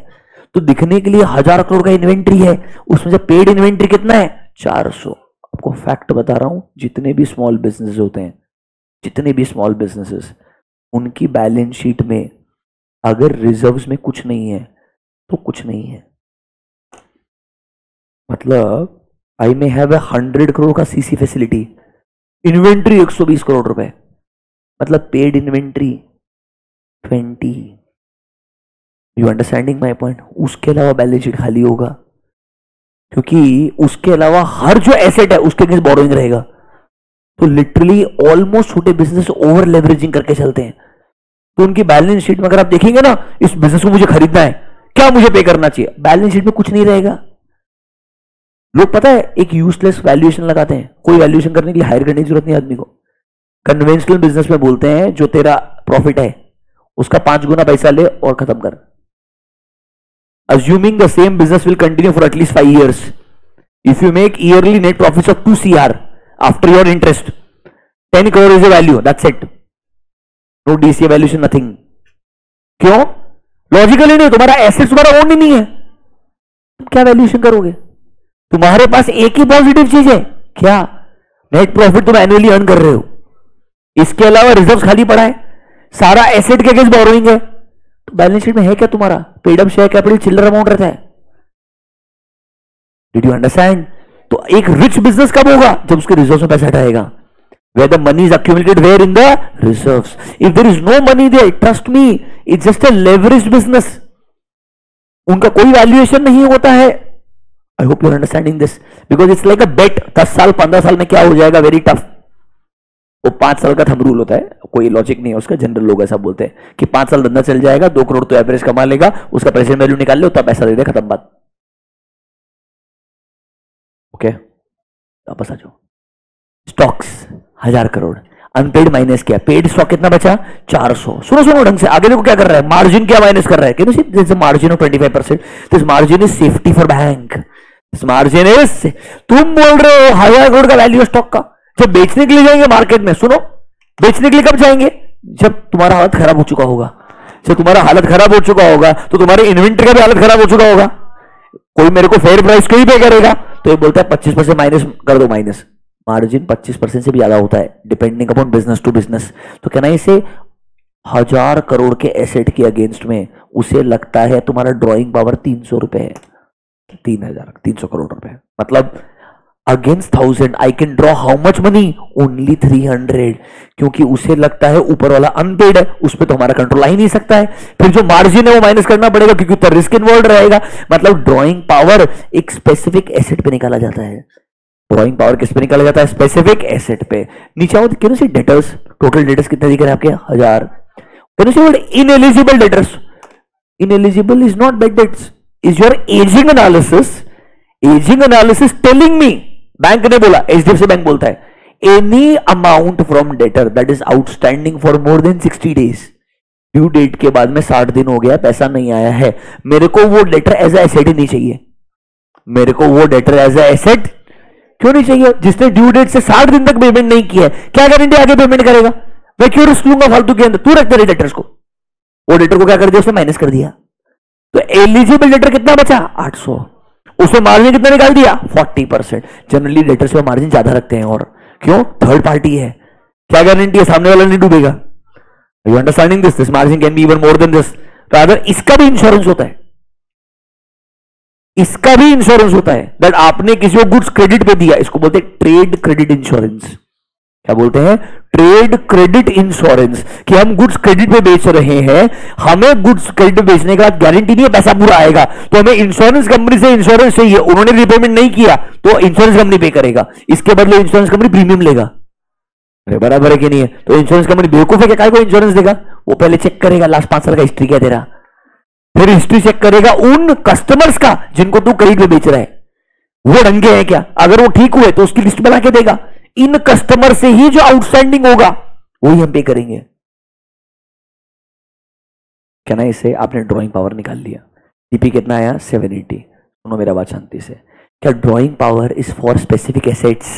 तो दिखने के लिए 1000 करोड़ का इन्वेंट्री है, उसमें से पेड इन्वेंट्री कितना है? 400। आपको फैक्ट बता रहा हूं, जितने भी स्मॉल बिजनेस होते हैं, जितने भी स्मॉल बिजनेसेस, उनकी बैलेंस शीट में अगर रिजर्व्स में कुछ नहीं है तो कुछ नहीं है। मतलब आई मे हैव 100 करोड़ का सीसी फैसिलिटी, इन्वेंट्री 120 करोड़ रुपए, मतलब paid inventory 20। You understanding my point? उसके अलावा बैलेंस शीट खाली होगा, क्योंकि उसके अलावा हर जो एसेट है उसके अगेंस्ट बोरोइंग रहेगा। तो लिटरली ऑलमोस्ट छोटे बिजनेस ओवर लेवरेजिंग करके चलते हैं। तो उनकी बैलेंस शीट में अगर आप देखेंगे ना, इस बिजनेस को मुझे खरीदना है, क्या मुझे पे करना चाहिए, बैलेंस शीट में कुछ नहीं रहेगा। लोग पता है एक यूजलेस वैल्यूएशन लगाते हैं, कोई वैल्यूएशन करने के लिए हायर करने की जरूरत नहीं आदमी को। कन्वेंशनल बिजनेस में बोलते हैं जो तेरा प्रॉफिट है उसका 5 गुना पैसा ले और खत्म कर। Assuming the same business will continue for at least 5 years. If you make yearly net profits of 2 CR after your interest, 10 crore is the value. That's it. No DCA valuation, nothing. क्यों? Logically नहीं, तुम्हारा asset तुम्हारा own ही नहीं है, तुम क्या valuation करोगे? तुम्हारे पास एक ही पॉजिटिव चीज है, क्या? नेट प्रॉफिट तुम एनुअली अर्न कर रहे हो, इसके अलावा रिजर्व खाली पड़ा है, सारा एसेट के अगेंस्ट बोरोइंग है। तो बैलेंस शीट में है क्या तुम्हारा? पेड अप शेयर कैपिटल चिल्लर अमाउंट रहता है। Did you understand? तो एक रिच बिजनेस कब होगा? जब उसके रिजर्व्स में पैसा हटाएगा। Where the money is accumulated, where in the reserves. If there is no money there, trust me, it's just a leveraged business. उनका कोई वैल्यूएशन नहीं होता है। I hope you're understanding this because it's like a bet. 10 साल 15 साल में क्या हो जाएगा? Very tough. वो 5 साल का थंब रूल होता है, कोई लॉजिक नहीं है उसका। जनरल लोग ऐसा बोलते हैं कि 5 साल धंधा चल जाएगा, 2 करोड़ तो एवरेज कमा लेगा, उसका प्रेजेंट वैल्यू निकाल ले, उतना पैसा दे दे, खत्म बात। ओके, वापस आ जाओ। स्टॉक्स 1000 करोड़, अनपेड माइनस किया, पेड स्टॉक कितना बचा? 400। सुनो ढंग से, आगे देखो क्या कर रहा है, मार्जिन क्या माइनस कर रहा है? Can you see this margin of 25%, this margin is safety for bank, this margin is, तुम बोल रहे हो 1000 करोड़ का वैल्यू स्टॉक का, जब बेचने के लिए जाएंगे मार्केट में, सुनो, बेचने के लिए कब जाएंगे? जब तुम्हारा हालत खराब हो चुका होगा। जब तुम्हारा हालत खराब हो चुका होगा तो तुम्हारे इन्वेंट्री का भी हालत खराब हो चुका होगा। कोई मेरे को फेयर प्राइस क्यों ही पे करेगा? तो ये बोलता है 25% माइनस कर दो। माइनस मार्जिन 25% से भी ज्यादा होता है depending upon business to business. तो कहना इसे 1000 करोड़ के एसेट के अगेंस्ट में उसे लगता है तुम्हारा ड्रॉइंग पावर 300 रुपए है, 300 करोड़ रुपए, मतलब against 1000 I can draw how much money? Only 300, क्योंकि उसे लगता है ऊपर वाला अनपेड है, उस पर तो हमारा कंट्रोल आ ही नहीं सकता है। फिर जो मार्जिन है वो माइनस करना पड़ेगा क्योंकि उतना रिस्क इन्वॉल्व रहेगा। मतलब ड्रॉइंग पावर एक स्पेसिफिक एसेट पे निकाला जाता है। ड्रॉइंग पावर किस पे निकाला जाता है? स्पेसिफिक एसेट पे। नीचे आओ, can you see debtors, total debtors कितने दिख रहे हैं आपके? 1000। Can you see what ineligible debtors? Ineligible is not bad debts, is your ageing analysis. Ageing analysis telling me, bank ने बोला, एचडीएफसी बैंक बोलता है, any amount from debtor that is outstanding for more than 60 days, due date के बाद में 60 दिन हो गया, पैसा नहीं आया है, मेरे को वो डेटर एज ए एसेट ही नहीं चाहिए। मेरे को वो डेटर एज ए एसेट क्यों नहीं चाहिए? जिसने ड्यू डेट से 60 दिन तक पेमेंट नहीं किया है, क्या गारंटी आगे पेमेंट करेगा? मैं क्यों रिस्क लूंगा फालतू के अंदर? तू रख तेरे डेटर्स को। वो डेटर को क्या कर दिया? उसने माइनस कर दिया। तो एलिजिबल डेटर कितना बचा? 800। उसमें मार्जिन कितना निकाल दिया? 40%। जनरली डेटर्स पे मार्जिन ज्यादा रखते हैं, और क्यों? थर्ड पार्टी है, क्या गारंटी है सामने वाला नहीं डूबेगा? You understanding this? This margin can be even more than this. Rather इसका भी इंश्योरेंस होता है, इसका भी इंश्योरेंस होता है दैट आपने किसी को गुड्स क्रेडिट पे दिया, इसको बोलते हैं ट्रेड क्रेडिट इंश्योरेंस। क्या बोलते हैं? ट्रेड क्रेडिट इंश्योरेंस, कि हम गुड्स क्रेडिट पे बेच रहे हैं, हमें गुड्स क्रेडिट पे बेचने का गारंटी नहीं है पैसा पूरा आएगा, तो हमें इंश्योरेंस कंपनी से इंश्योरेंस चाहिए। उन्होंने रिपेमेंट नहीं किया तो इंश्योरेंस कंपनी पे करेगा, इसके बदले इंश्योरेंस कंपनी प्रीमियम लेगा। अरे बराबर है कि नहीं है? तो इंश्योरेंस कंपनी बेवकूफ है, क्या को इंश्योरेंस देगा? वो पहले चेक करेगा लास्ट 5 साल का हिस्ट्री क्या तेरा, फिर हिस्ट्री चेक करेगा उन कस्टमर्स का जिनको तू क्रेडिट पे बेच रहा है। वो ढंगे हैं क्या? अगर वो ठीक हुए तो उसकी लिस्ट बना के देगा। इन कस्टमर से ही जो आउटस्टैंडिंग होगा वही हम पे करेंगे। क्या ना, इसे आपने ड्राइंग पावर निकाल लिया, डीपी कितना आया 780। सुनो मेरा बात शांति से, क्या drawing power is for specific assets,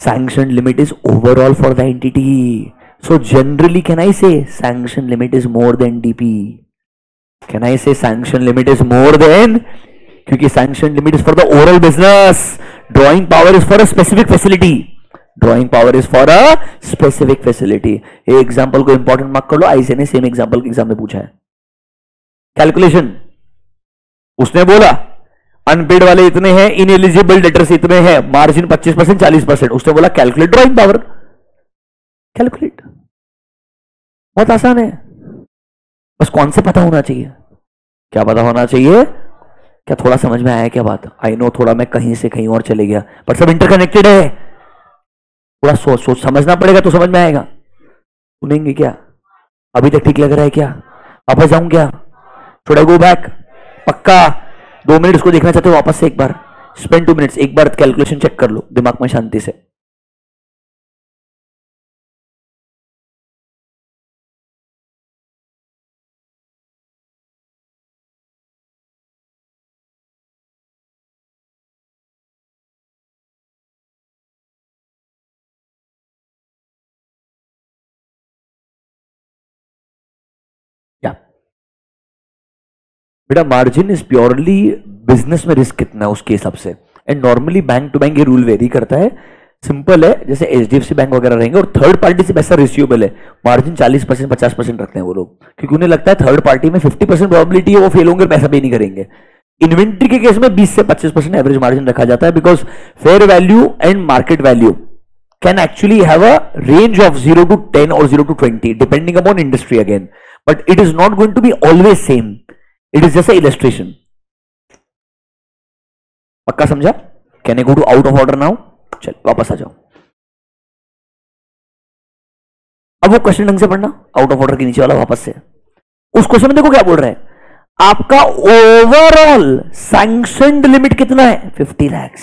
sanction limit is overall for the entity. So generally can I say sanction limit is more than DP? Can I say sanction limit is more than? क्योंकि sanction limit is for the overall business, drawing power is for a specific facility. Drawing power is for a specific facility. ये example को important mark कर लो, IC ने same example के exam में पूछा है। कैलकुलेशन उसने बोला अनपेड वाले इतने हैं, इनएलिजिबल डेटर्स इतने हैं, मार्जिन 25% 40%। उसने बोला कैलकुलेट ड्राइंग पावर। कैलकुलेट बहुत आसान है, बस कौन से पता होना चाहिए। क्या पता होना चाहिए? क्या थोड़ा समझ में आया क्या बात? आई नो थोड़ा मैं कहीं से कहीं और चले गया, पर सब इंटरकनेक्टेड है। थोड़ा सोच सोच समझना पड़ेगा तो समझ में आएगा। सुनेंगे क्या? अभी तक ठीक लग रहा है क्या? वापस जाऊं क्या? Should I go back? पक्का 2 मिनट इसको देखना चाहते हो वापस से एक बार? स्पेंड 2 मिनट्स, एक बार कैलकुलेशन चेक कर लो दिमाग में शांति से। क्या बेटा, मार्जिन इज प्योरली बिजनेस में रिस्क कितना है उसके हिसाब से, and normally bank to bank ये रूल वेरी करता है। सिंपल है, जैसे एचडीएफसी बैंक वगैरह रहेंगे और थर्ड पार्टी से पैसा रिसीवेबल है, मार्जिन 40% 50% रखते हैं वो लोग, क्योंकि उन्हें लगता है थर्ड पार्टी में 50% प्रोबेबिलिटी है वो फेल होंगे, पैसा पे नहीं करेंगे। इन्वेंट्री के केस में 20 से 25% एवरेज मार्जिन रखा जाता है, because fair value and market value can actually have a range of 0 to 10 और 0 to 20 depending upon industry again, but it is not going to be always same. It is just a illustration. पक्का समझा? Can I go to out of order now? चल वापस आ जाओ। अब वो question ढंग से पढ़ना, आउट ऑफ ऑर्डर के नीचे वाला वापस से। उस क्वेश्चन में देखो क्या बोल रहे हैं, आपका ओवरऑल सैंक्शनड लिमिट कितना है? 50 लाख।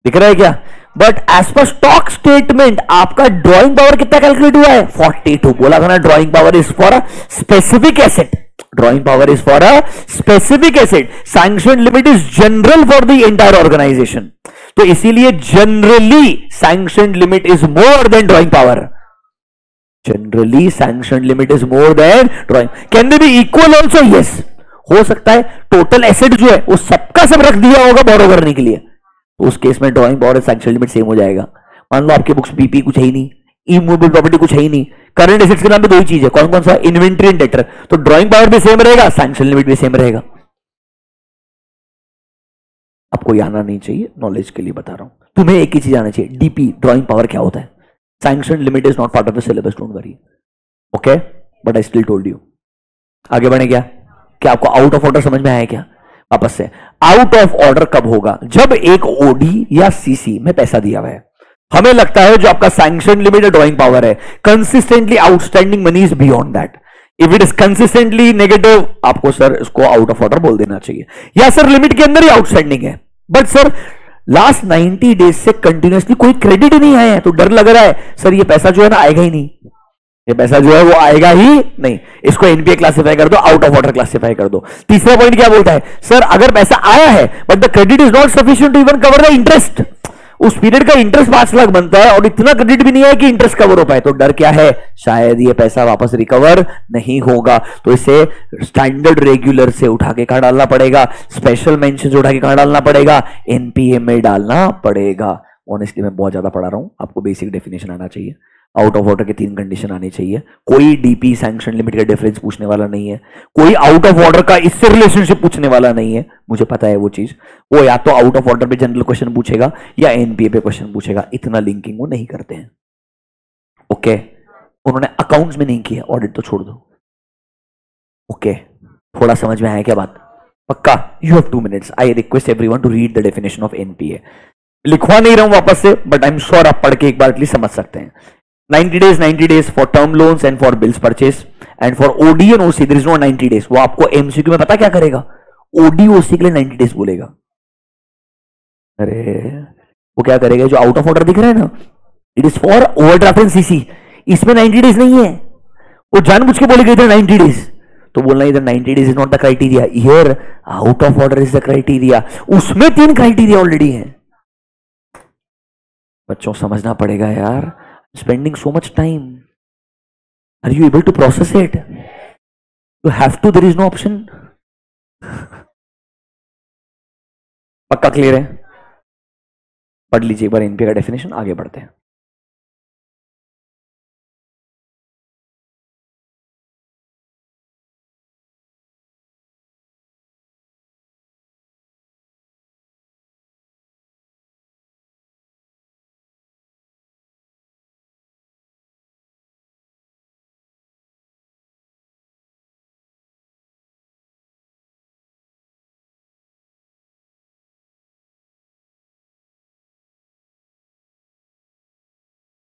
दिख रहा है क्या? But as per stock statement आपका ड्रॉइंग पावर कितना कैलकुलेट हुआ है? 42। बोला था ना drawing power is for a specific asset. Drawing power is for a specific asset, sanction limit is general for the entire organisation. तो इसीलिए generally sanction limit is more than drawing power. Generally sanction limit is more than drawing. Can they be equal also? Yes, हो सकता है total asset जो है वो सबका सब रख दिया होगा बोरो करने के लिए, तो उस केस में drawing power sanction limit same हो जाएगा। मान लो आपके बुक्स पीपी कुछ है ही नहीं, इमूवेबल प्रॉपर्टी कुछ है ही नहीं, करंट एसेट्स के नाम पे 2 ही चीज है, कौन कौन सा? Inventory and debtor. तो ड्रॉइंग पावर भी सेम रहेगा, सैंक्शन लिमिट भी सेम रहेगा। आपको ये आना नहीं चाहिए, नॉलेज के लिए बता रहा हूं। तुम्हें एक ही चीज आना चाहिए, डीपी ड्रॉइंग पावर क्या होता है। Sanction limit is not part of the syllabus, don't worry, okay, but I still told you. आगे बढ़े क्या? क्या आपको आउट ऑफ ऑर्डर समझ में आया क्या? वापस से, आउट ऑफ ऑर्डर कब होगा? जब एक ओडी या सीसी में पैसा दिया हुआ है, हमें लगता है जो आपका सैंक्शन लिमिट ड्रॉइंग पावर है, consistently outstanding money is beyond that. If it is consistently negative, आपको सर इसको आउट ऑफ ऑर्डर बोल देना चाहिए, या सर लिमिट के अंदर ही आउटस्टैंडिंग है, बट सर लास्ट 90 डेज से कंटिन्यूअसली कोई क्रेडिट ही नहीं आया है, तो डर लग रहा है सर ये पैसा जो है ना आएगा ही नहीं, ये पैसा जो है वो आएगा ही नहीं, इसको एनपीए क्लासिफाई कर दो, आउट ऑफ ऑर्डर क्लासिफाई कर दो। तीसरा पॉइंट क्या बोलता है? सर अगर पैसा आया है but the credit is not sufficient to even cover the interest, उस पीरियड का इंटरेस्ट 5 लाख बनता है और इतना क्रेडिट भी नहीं है कि इंटरेस्ट कवर हो पाए, तो डर क्या है? शायद ये पैसा वापस रिकवर नहीं होगा, तो इसे स्टैंडर्ड रेगुलर से उठा के कहां डालना पड़ेगा? स्पेशल मेंशन उठा के कहां डालना पड़ेगा? एनपीए में डालना पड़ेगा। ऑनेस्टली मैं बहुत ज्यादा पढ़ा रहा हूं, आपको बेसिक डेफिनेशन आना चाहिए, आउट ऑफ ऑर्डर के 3 कंडीशन आनी चाहिए, कोई डीपी सैंक्शन लिमिट का डिफरेंस पूछने वाला नहीं है, कोई आउट ऑफ ऑर्डर का इससे रिलेशनशिप पूछने वाला नहीं है, मुझे पता है वो चीज, वो या तो आउट ऑफ ऑर्डर पे जनरल क्वेश्चन पूछेगा या एनपीए पे क्वेश्चन पूछेगा, इतना लिंकिंग वो नहीं करते हैं। ओके, उन्होंने अकाउंट्स में नहीं किया, ऑडिट तो छोड़ दो। ओके, थोड़ा समझ में आया क्या बात? पक्का? You have 2 minutes, I request everyone to read the definition of NPA. लिखवा नहीं रहा हूं वापस से, बट आई एम श्योर आप पढ़ के एक बार एटलीस्ट समझ सकते हैं। 90 days for term loans and for bills purchase, and for OD and OC there is no 90 days। वो आपको एमसीक्यू में पता क्या करेगा? OD OC के लिए 90 days बोलेगा। अरे वो क्या करेगा, जो आउट ऑफ ऑर्डर दिख रहा है ना, it is for overdraft and CC, इसमें 90 डेज नहीं है। वो जानबूझ के बोलेगा इधर 90 डेज, तो बोलना इधर 90 days is not the criteria, here out of order is the criteria. उसमें 3 क्राइटेरिया ऑलरेडी है। बच्चों समझना पड़ेगा यार, spending so much time, are you able to process it? You have to, there is no option. पक्का clear है? पढ़ लीजिए एक बार एनपीए का डेफिनेशन, आगे बढ़ते हैं।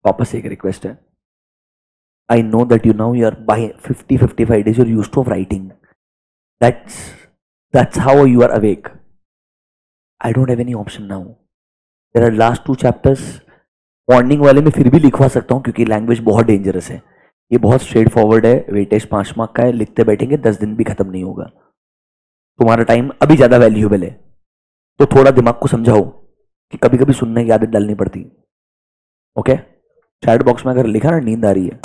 वापस एक रिक्वेस्ट है, I know that you now you are by 50-55 days you're used to of writing. That's how you are awake. I don't have any option now. There are last 2 chapters. Morning वाले में फिर भी लिखवा सकता हूँ क्योंकि language बहुत dangerous है, ये बहुत स्ट्रेट फॉरवर्ड है, वेटेज 5 मार्क का है, लिखते बैठेंगे 10 दिन भी खत्म नहीं होगा। तुम्हारा टाइम अभी ज्यादा वैल्यूएबल है, तो थोड़ा दिमाग को समझाओ कि कभी कभी सुनने की आदत डालनी पड़ती। ओके, चैट बॉक्स में अगर लिखा ना नींद आ रही है,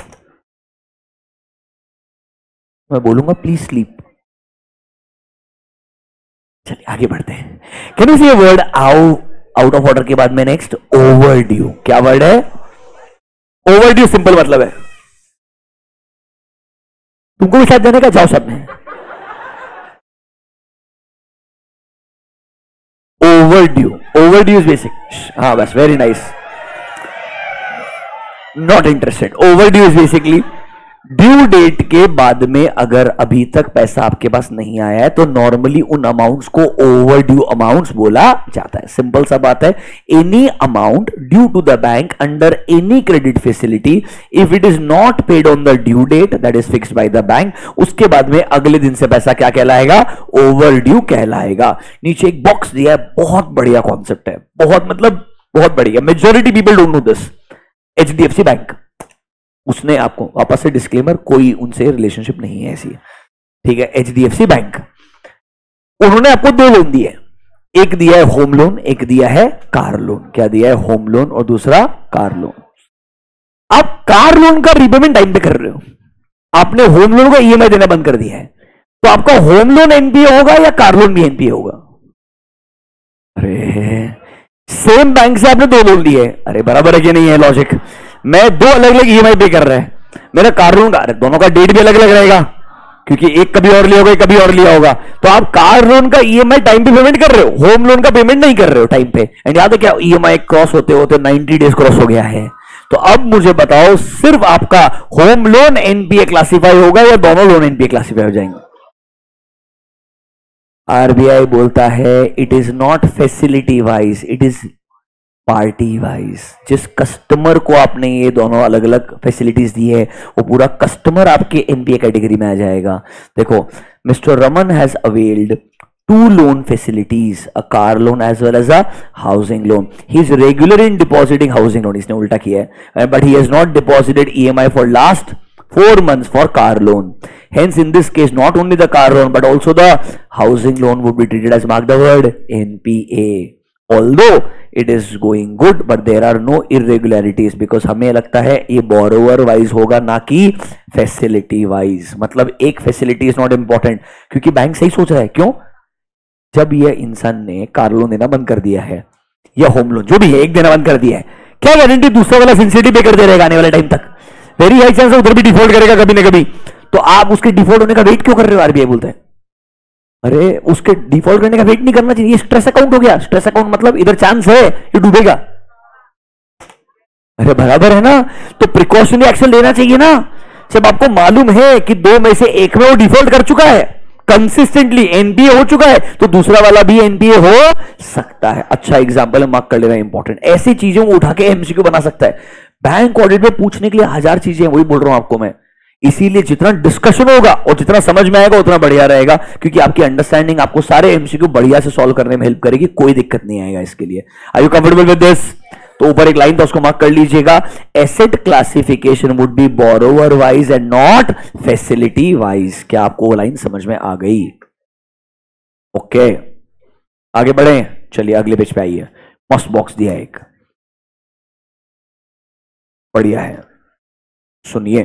मैं बोलूंगा प्लीज स्लीप। चलिए आगे बढ़ते हैं। Can you see a word out of order के बाद में नेक्स्ट ओवरड्यू। क्या वर्ड है? ओवरड्यू। सिंपल मतलब है, तुमको भी साथ जाने का, जाओ सब में। Overdue, overdue is basic. हाँ बस, very nice, not interested. Overdue is basically due date के बाद में अगर अभी तक पैसा आपके पास नहीं आया है तो नॉर्मली उन अमाउंट्स को ओवरड्यू अमाउंट्स बोला जाता है। सिंपल सा बात है, any amount due to the bank under any credit facility if it is not paid on the due date that is fixed by the bank, उसके बाद में अगले दिन से पैसा क्या कहलाएगा? ओवरड्यू कहलाएगा। नीचे एक बॉक्स दिया है, बहुत बढ़िया कॉन्सेप्ट है, बहुत मतलब बहुत बढ़िया। Majority people don't know this. HDFC bank, उसने आपको, वापस से डिस्क्लेमर, कोई उनसे रिलेशनशिप नहीं है ऐसी, ठीक है। एचडीएफसी बैंक, उन्होंने आपको 2 लोन दिए, एक दिया है होम लोन, एक दिया है कार लोन। क्या दिया है? होम लोन और दूसरा कार लोन। आप कार लोन का रीपेमेंट टाइम पे कर रहे हो, आपने होम लोन का ईएमआई देना बंद कर दिया है, तो आपका होम लोन एनपीए होगा या कार लोन भी एनपीए होगा? अरे सेम बैंक से आपने 2 लोन लिए, अरे बराबर है कि नहीं है लॉजिक? मैं 2 अलग अलग ईएमआई पे कर रहे हैं, मेरा कार लोन का, अरे दोनों का डेट भी अलग अलग रहेगा क्योंकि एक कभी और लिया होगा, एक कभी और लिया होगा। तो आप कार लोन का ईएमआई टाइम पे पेमेंट कर रहे हो, होम लोन का पेमेंट नहीं कर रहे हो टाइम पे। एंड याद है क्या, ईएमआई क्रॉस होते होते 90 डेज क्रॉस हो गया है। तो अब मुझे बताओ, सिर्फ आपका होम लोन एनपीए क्लासिफाई होगा या दोनों लोन एनपीए क्लासिफाई हो जाएंगे? आरबीआई बोलता है it is not facility wise, it is party wise. जिस कस्टमर को आपने ये दोनों अलग अलग फैसिलिटीज दी है, वो पूरा कस्टमर आपके एनपीए कैटेगरी में आ जाएगा। देखो, mister Raman has availed 2 loan facilities, a car loan as well as a housing loan. He is regular in depositing housing loan, इसने उल्टा किया है, but he has not deposited EMI for last 4 months for car loan. Hence, in this case, not only the car loan but also the housing loan would be treated as, mark the word, NPA. Although it is going good, but there are no irregularities because हमें लगता है ये borrower wise होगा ना कि facility wise। मतलब एक facility is not important क्योंकि बैंक सही सोच रहा है। क्यों? जब ये इंसान ने कार लोन देना बंद कर दिया है या होम लोन जो भी है, एक देना बंद कर दिया है, क्या गारंटी दूसरा वाला सिंसिटी पे करते रहेगा आने वाले टाइम तक? वेरी हाई चांस है उधर भी डिफॉल्ट करेगा कभी ना कभी। तो आप उसके डिफॉल्ट होने का वेट क्यों कर रहे हो? आरबीआई बोलते हैं अरे उसके डिफॉल्ट करने का वेट नहीं करना चाहिए, स्ट्रेस अकाउंट हो गया। स्ट्रेस अकाउंट मतलब इधर चांस है ये डूबेगा, अरे बराबर है ना? तो प्रिकॉशनरी एक्शन लेना चाहिए ना। जब आपको मालूम है कि 2 में से एक में वो डिफॉल्ट कर चुका है, कंसिस्टेंटली एनपीए हो चुका है, तो दूसरा वाला भी एनपीए हो सकता है। अच्छा एग्जांपल है, मार्क कर लेना इंपॉर्टेंट। ऐसी चीजों को उठा के एमसीक्यू बना सकता है। बैंक ऑडिट में पूछने के लिए 1000 चीजें हैं, वही बोल रहा हूं आपको मैं। इसीलिए जितना डिस्कशन होगा और जितना समझ में आएगा उतना बढ़िया रहेगा, क्योंकि आपकी अंडरस्टैंडिंग आपको सारे एमसीक्यू बढ़िया से सॉल्व करने में हेल्प करेगी, कोई दिक्कत नहीं आएगा इसके लिए। Are you comfortable with this? तो ऊपर एक लाइन था उसको मार्क कर लीजिएगा, asset classification would be borrower wise and not facility wise. क्या आपको वो लाइन समझ में आ गई? ओके आगे बढ़े, चलिए अगले पेज पे आइए। मस्त बॉक्स दिया एक, बढ़िया है, सुनिए।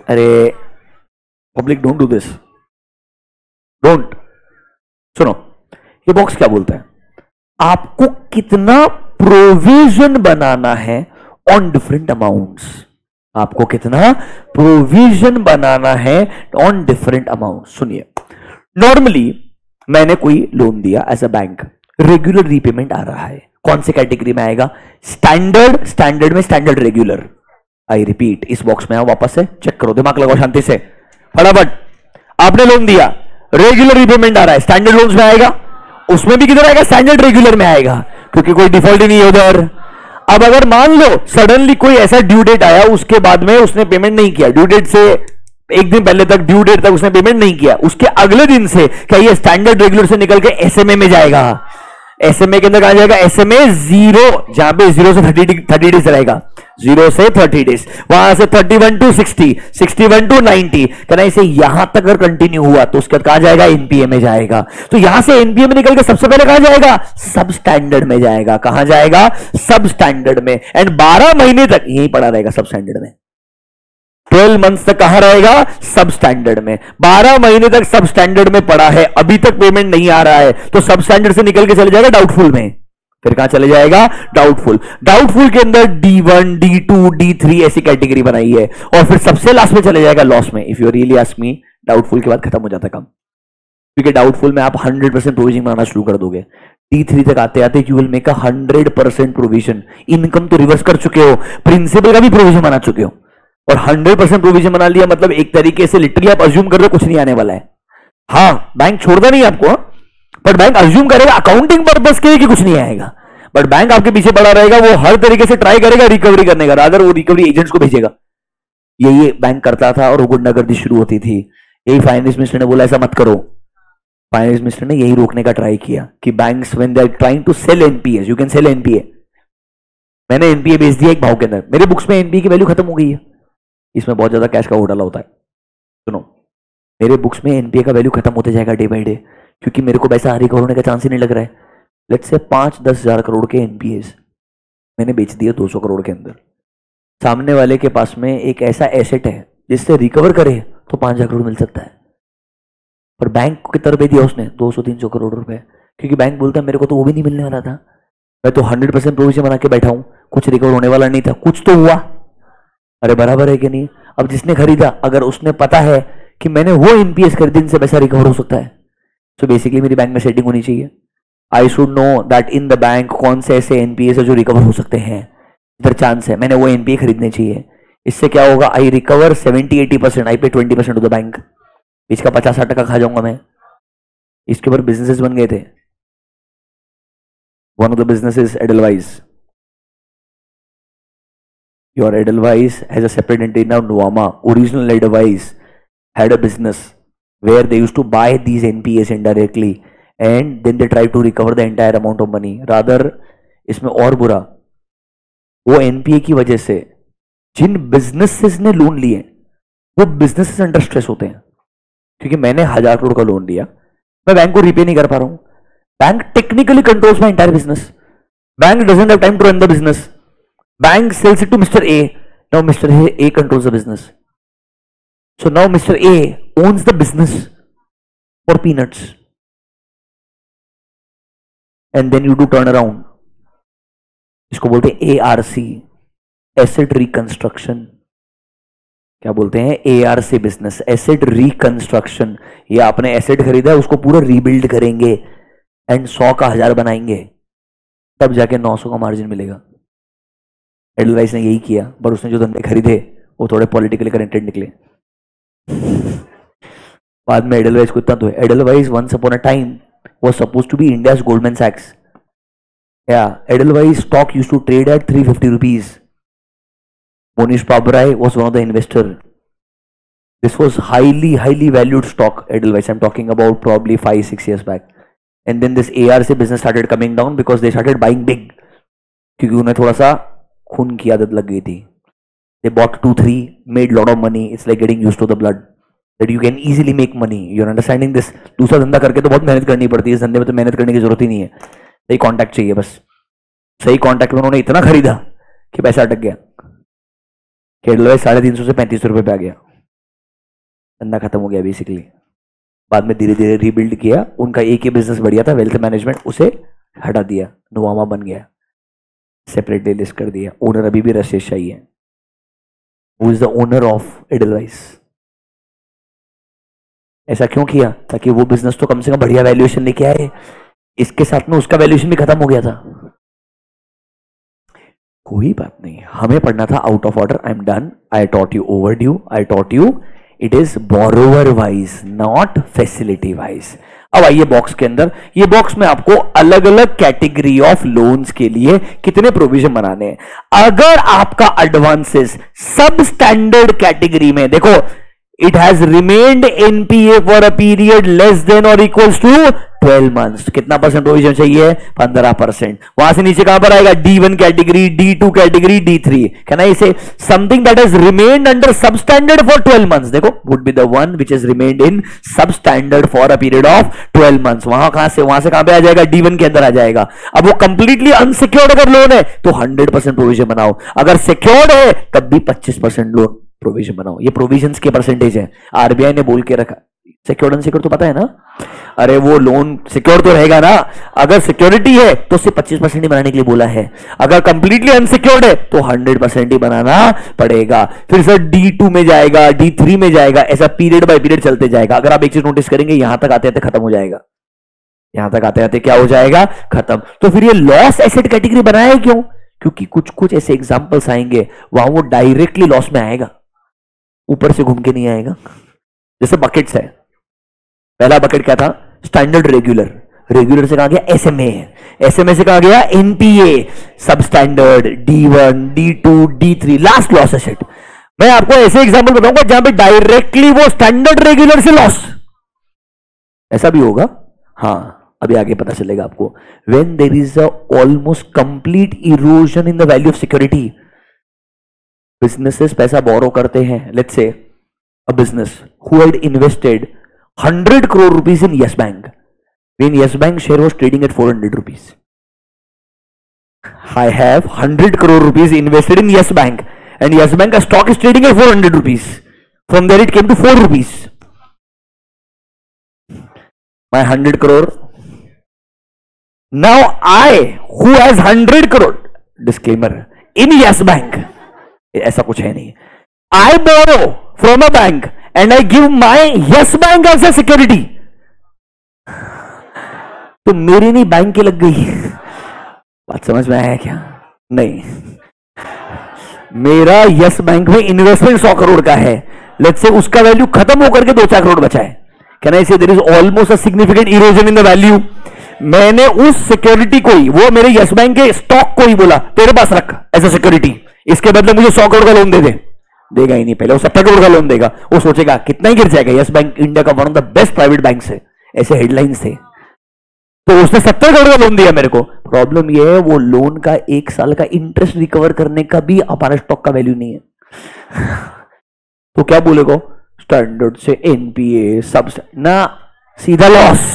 अरे public don't do this, don't. सुनो ये बॉक्स क्या बोलता है, आपको कितना प्रोविजन बनाना है ऑन डिफरेंट अमाउंट्स। आपको कितना प्रोविजन बनाना है ऑन डिफरेंट अमाउंट। सुनिए, नॉर्मली मैंने कोई लोन दिया as a bank, regular repayment आ रहा है, कौन से कैटेगरी में आएगा? स्टैंडर्ड, स्टैंडर्ड में स्टैंडर्ड रेगुलर। आई रिपीट, इस बॉक्स में आओ, वापस से चेक करो, दिमाग लगाओ शांति से फटाफट। आपने लोन दिया, रेगुलर रीपेमेंट आ रहा है, स्टैंडर्ड लोन्स में आएगा, उसमें भी किधर आएगा? स्टैंडर्ड रेगुलर में आएगा, क्योंकि कोई डिफॉल्ट ही नहीं है उधर। अब अगर मान लो सडनली कोई ऐसा ड्यू डेट आया, उसके बाद में उसने पेमेंट नहीं किया, ड्यू डेट से एक दिन पहले तक, ड्यू डेट तक उसने पेमेंट नहीं किया, उसके अगले दिन से क्या ये स्टैंडर्ड रेगुलर से निकल के एसएमए में जाएगा? एसएमए के अंदर कहां जाएगा? एसएमए जीरो, जहां पे 0 से 30 डेज रहेगा, 0 से 30 डेज, वहां से 31 टू 60, 61 टू 90, कहना इसे यहां तक अगर कंटिन्यू हुआ तो उसके बाद कहां जाएगा? एनपीए में जाएगा। तो यहां से एनपीए में निकल के सबसे पहले कहां जाएगा? सब स्टैंडर्ड में जाएगा। कहां जाएगा? सब स्टैंडर्ड में। एंड 12 महीने तक यहीं पड़ा रहेगा सब स्टैंडर्ड में। 12 मंथ्स तक कहां रहेगा? सब स्टैंडर्ड में। 12 महीने तक सब स्टैंडर्ड में पड़ा है, अभी तक पेमेंट नहीं आ रहा है, तो सब स्टैंडर्ड से निकल के चले जाएगा डाउटफुल में। फिर कहां चले जाएगा? डाउटफुल। डाउटफुल के अंदर D1, D2, D3 ऐसी कैटेगरी बनाई है, और फिर सबसे लास्ट में चले जाएगा लॉस में। If you really ask me, doubtful के बाद खत्म हो जाता काम, क्योंकि डाउटफुल में आप 100% प्रोविजन बनाना शुरू कर दोगे। D3 तक आते आते you will make 100% provision. Income तो रिवर्स कर चुके हो, प्रिंसिपल का भी प्रोविजन बना चुके हो, और 100% प्रोविजन बना लिया, मतलब एक तरीके से लिटरली आप अज्यूम कर रहे हो कुछ नहीं आने वाला है। हाँ, बैंक छोड़ता नहीं आपको, बट बैंक अज्यूम करेगा अकाउंटिंग पर्पस के लिए कि कुछ नहीं आएगा, बट बैंक आपके पीछे पड़ा रहेगा, वो हर तरीके से ट्राई करेगा रिकवरी करने का, रादर वो रिकवरी एजेंट्स को भेजेगा। यही बैंक करता था और वो गुंडागर्दी शुरू होती थी। यही फाइनेंस मिनिस्टर ने बोला ऐसा मत करो। फाइनेंस मिनिस्टर ने यही रोकने का ट्राई किया कि banks when they are trying to sell NPA, you can sell NPA. मैंने एनपीए बेच दिया एक भाव के अंदर, मेरे बुक्स में एनपीए की वैल्यू खत्म हो गई है, इसमें बहुत ज्यादा कैश का घोटाला होता है। सुनो, मेरे बुक्स में एनपीए का वैल्यू खत्म होते जाएगा डे बाय डे, क्योंकि मेरे को पैसा रिकवर होने का चांस ही नहीं लग रहा है। लेट्स से 5-10 हजार करोड़ के एनपीएस मैंने बेच दिया 200 करोड़ के अंदर। सामने वाले के पास में एक ऐसा एसेट है जिससे रिकवर करे तो 5,000 करोड़ मिल सकता है, पर बैंक को कितना रुपए दिया उसने? 200-300 करोड़ रुपए, क्योंकि बैंक बोलता है मेरे को तो वो भी नहीं मिलने वाला था, मैं तो 100% प्रोविजन बना के बैठा हूं, कुछ रिकवर होने वाला नहीं था, कुछ तो हुआ। अरे बराबर है कि नहीं? अब जिसने खरीदा, अगर उसने पता है कि मैंने वो एनपीएस खरीदे जिनसे पैसा रिकवर हो सकता है, तो बेसिकली मेरी बैंक में सेटिंग होनी चाहिए। I should know that in the bank कौन से ऐसे एनपीएस है जो रिकवर हो सकते हैं, इधर चांस है, मैंने वो एनपीए खरीदने चाहिए। इससे क्या होगा? आई रिकवर 70-80%, आई पे 20% टू द बैंक, इसका 50-60% खा जाऊंगा मैं। इसके ऊपर बिजनेसेस बन गए थे। One of the businesses Edelweiss, your Edelweiss has a separate entity now, Nuvama. Original Edelweiss had a business where they used to buy these NPAs indirectly and then they try to recover the entire amount of money. Rather, इसमें और बुरा, वो NPA की वजह से जिन businesses ने loan लिए वो बिजनेसेस अंडर स्ट्रेस होते हैं, क्योंकि मैंने 1,000 करोड़ का लोन लिया, मैं बैंक को रीपे नहीं कर पा रहा हूं। Bank technically controls my entire business, bank doesn't have time to run the business, bank sells it to Mr. A. Now Mr. A controls the business. So now Mr. A owns the business for peanuts. And then you do turnaround. इसको बोलते हैं ARC, Asset Reconstruction. क्या बोलते हैं? ARC business, asset reconstruction. ये आपने asset खरीदा है, उसको पूरा रीबिल्ड करेंगे एंड 100 का 1000 बनाएंगे, तब जाके 900 का मार्जिन मिलेगा। एडलवाइस ने यही किया, पर उसने जो धंधे खरीदे वो थोड़े पॉलिटिकली कनेक्टेड निकले। बाद में एडलवाइस को इतना तो है, Edelweiss once upon a time was supposed to be India's Goldman सैक्स। या Edelweiss stock used to trade at 350 rupees, Monish Pabrai was one of the investor. This was highly valued stock, Edelweiss. I'm talking about probably 5-6 years back. And then this ARC business started coming down because they started buying big. क्योंकि उन्हें थोड़ा सा खून की आदत लग गई थी. They bought 2-3, made lot of money. It's like getting used to the blood. That you can easily make money. You're understanding this? दूसरा धंधा करके तो बहुत मेहनत करनी पड़ती है. इस धंधे में तो मेहनत करने की जरूरत ही नहीं है. सही कॉन्टैक्ट चाहिए बस. सही कॉन्टैक्ट में उन्होंने इतना खरीदा कि पैसा अटक गया. एडलवाइस 350 से 35 रुपए पे आ गया. धंधा खत्म हो गया बेसिकली. बाद में धीरे धीरे रीबिल्ड किया. उनका एक ही बिजनेस बढ़िया था, वेल्थ मैनेजमेंट, उसे हटा दिया. नुवामा बन गया, सेपरेटली लिस्ट कर दिया. ओनर अभी भी राजेश शाही है. Who is the owner of Edelweiss. ऐसा क्यों किया? ताकि वो बिजनेस तो कम से कम बढ़िया वैल्यूएशन लेके आए. इसके साथ में उसका वैल्यूएशन भी खत्म हो गया था. कोई बात नहीं, हमें पढ़ना था out of order. I am done. I taught you over due. I taught you it is borrower wise, not facility wise. अब आइए बॉक्स के अंदर. ये बॉक्स में आपको अलग अलग कैटेगरी ऑफ लोन्स के लिए कितने प्रोविजन बनाने हैं. अगर आपका एडवांसेस सब स्टैंडर्ड कैटेगरी में, देखो it has remained NPA for a period less than or equals to 12 months. कितना परसेंट प्रोविजन चाहिए? 15%. वहां से नीचे कहां पर आएगा? D1 category, D2 category, D3. Can I से something that has remained under substandard for 12 months? देखो, would be the one which has remained in substandard for a period of 12 months. वहां से कहां पे आ जाएगा? D1 के अंदर आ जाएगा. अब वो कंप्लीटली अनसिक्योर्ड अगर लोन है तो 100% प्रोविजन बनाओ. अगर सिक्योर्ड है तब भी 25% लोन प्रोविजन बनाओ. ये प्रोविजंस के परसेंटेज है. आरबीआई ने बोल के रखा. सिक्योर्ड अनसिक्योर्ड तो पता है ना? अरे वो लोन सिक्योर्ड तो रहेगा ना. अगर सिक्योरिटी है तो सिर्फ 25% ही बनाने के लिए बोला है. अगर कंप्लीटली अनसिक्योर्ड है तो 100% ही बनाना पड़ेगा. फिर सर D2 में जाएगा, D3 में जाएगा, ऐसा पीरियड बाय पीरियड चलते जाएगा. अगर आप एक चीज नोटिस करेंगे, यहां तक आते आते खत्म हो जाएगा. यहां तक आते आते क्या हो जाएगा? खत्म. तो फिर ये लॉस एसेट कैटेगरी बनाया है क्यों? क्योंकि कुछ कुछ ऐसे एग्जांपल्स आएंगे वहां वो डायरेक्टली लॉस में आएगा, ऊपर से घूम के नहीं आएगा. जैसे बकेट्स है. पहला बकेट क्या था? Standard regular. रेगुलर से कहा गया एसएमए. एसएमए से कहा गया एनपीए. सब standard D1, D2, D3, last loss asset. मैं आपको ऐसे एग्जांपल बताऊंगा जहां पे डायरेक्टली वो स्टैंडर्ड रेगुलर से लॉस. ऐसा भी होगा. हाँ, अभी आगे पता चलेगा आपको. When there is a almost complete erosion in the value of security. Businesses पैसा बोरो करते हैं. Let's say a business who had invested 100 crore rupees in Yes Bank when Yes Bank share was trading at 400 rupees. I have 100 crore rupees invested in Yes Bank and Yes Bank stock is trading at 400 rupees. From there it came to 4 rupees. My 100 crore. Now I who has 100 crore, disclaimer, in Yes Bank, ऐसा कुछ है नहीं. I borrow from a bank and I give my Yes Bank as a security. तो मेरी नहीं bank की लग गई. बात समझ में आया क्या? नहीं. मेरा Yes Bank में इन्वेस्टमेंट 100 करोड़ का है. लेट्स से उसका वैल्यू खत्म होकर के 2-4 करोड़ बचा है. Can I say there is almost a significant erosion in the value. मैंने उस सिक्योरिटी को ही, वो मेरे Yes Bank के स्टॉक को ही बोला तेरे पास रख एज अ सिक्योरिटी, इसके बदले मुझे 100 करोड़ का लोन दे दे. देगा ही नहीं. पहले वो 70 करोड़ का लोन देगा. वो सोचेगा कितना ही गिर जाएगा. Yes Bank इंडिया का one of the best private bank है, ऐसे हेडलाइंस थे. तो उसने 70 करोड़ का लोन दिया मेरे को. प्रॉब्लम ये है वो लोन का 1 साल का इंटरेस्ट रिकवर करने का भी हमारा स्टॉक का वैल्यू नहीं है. तो क्या बोलेगा? स्टैंडर्ड से एनपीए सब ना, सीधा लॉस.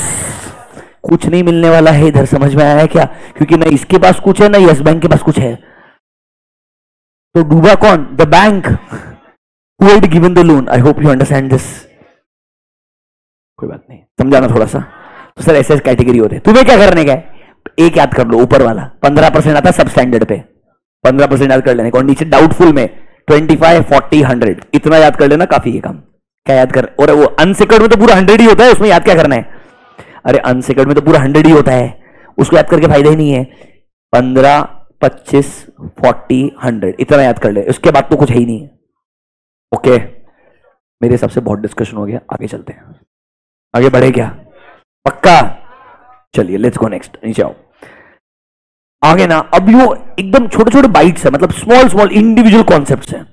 कुछ नहीं मिलने वाला है इधर. समझ में आया क्या? क्योंकि ना इसके पास कुछ है ना Yes Bank के पास कुछ है. तो डूबा कौन? The bank who had given the loan. I hope you understand this. कोई बात नहीं, समझाना थोड़ा सा. तो सर ऐसे कैटेगरी होते हैं. तुम्हें क्या करने का है? एक याद कर लो, ऊपर वाला 15% आता है सब स्टैंडर्ड पे. 15% याद कर लेने को. और नीचे डाउटफुल में 25, 40, 100 इतना याद कर लेना, काफी है काम. क्या याद कर? और वो अनसिक्योर्ड में तो पूरा 100 ही होता है. उसमें याद क्या करना है? अरे अनसिक्योर्ड में तो पूरा 100 ही होता है. उसको याद करके फायदा ही नहीं है. 15, 25, 40, 100 इतना याद कर ले. उसके बाद तो कुछ है ही नहीं है. ओके, मेरे हिसाब से बहुत डिस्कशन हो गया. आगे चलते हैं. आगे बढ़े क्या? पक्का? चलिए लेट्स गो नेक्स्ट. नीचे आओ. आगे ना, अब यो एकदम छोटे छोटे बाइट्स है, मतलब स्मॉल स्मॉल इंडिविजुअल कॉन्सेप्ट्स हैं,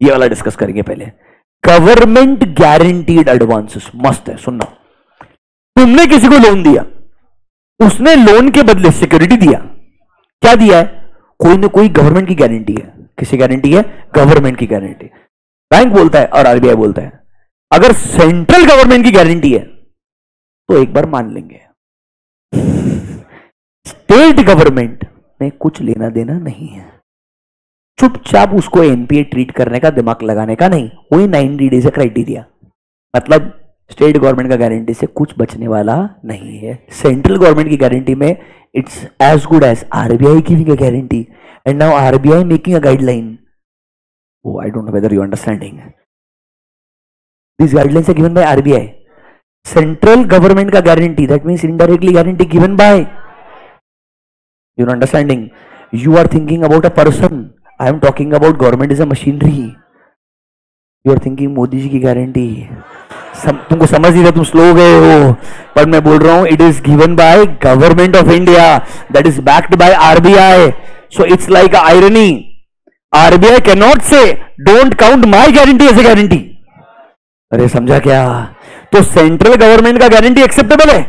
ये वाला डिस्कस करेंगे पहले। गवर्नमेंट गारंटीड एडवांसेस मस्त है, सुनना। तुमने किसी को लोन दिया, उसने लोन के बदले सिक्योरिटी दिया, क्या दिया है? कोई ना कोई गवर्नमेंट की गारंटी है। किसी गारंटी है? गवर्नमेंट की गारंटी। बैंक बोलता है और आरबीआई बोलता है अगर सेंट्रल गवर्नमेंट की गारंटी है तो एक बार मान लेंगे, स्टेट गवर्नमेंट में कुछ लेना देना नहीं है, चुपचाप उसको एनपीए ट्रीट करने का, दिमाग लगाने का नहीं। वही 90 डेज का क्राइटेरिया, मतलब स्टेट गवर्नमेंट का गारंटी से कुछ बचने वाला नहीं है। सेंट्रल गवर्नमेंट की गारंटी में it's as good as RBI giving a guarantee, and now RBI making a guideline. Oh, I don't know whether you're understanding. These guidelines are given by RBI. Central government का guarantee, that means indirectly guarantee given by. You're understanding? You are thinking about a person. I am talking about government is a machinery. You are thinking Modi ji की guarantee. तुमको समझ नहीं रहा, तुम slow गए हो, पर मैं बोल रहा हूं it is given by government of India, that is backed by RBI. So it's like irony. RBI can not say don't count my guarantee as a guarantee. अरे समझा क्या? तो सेंट्रल गवर्नमेंट का गारंटी एक्सेप्टेबल है,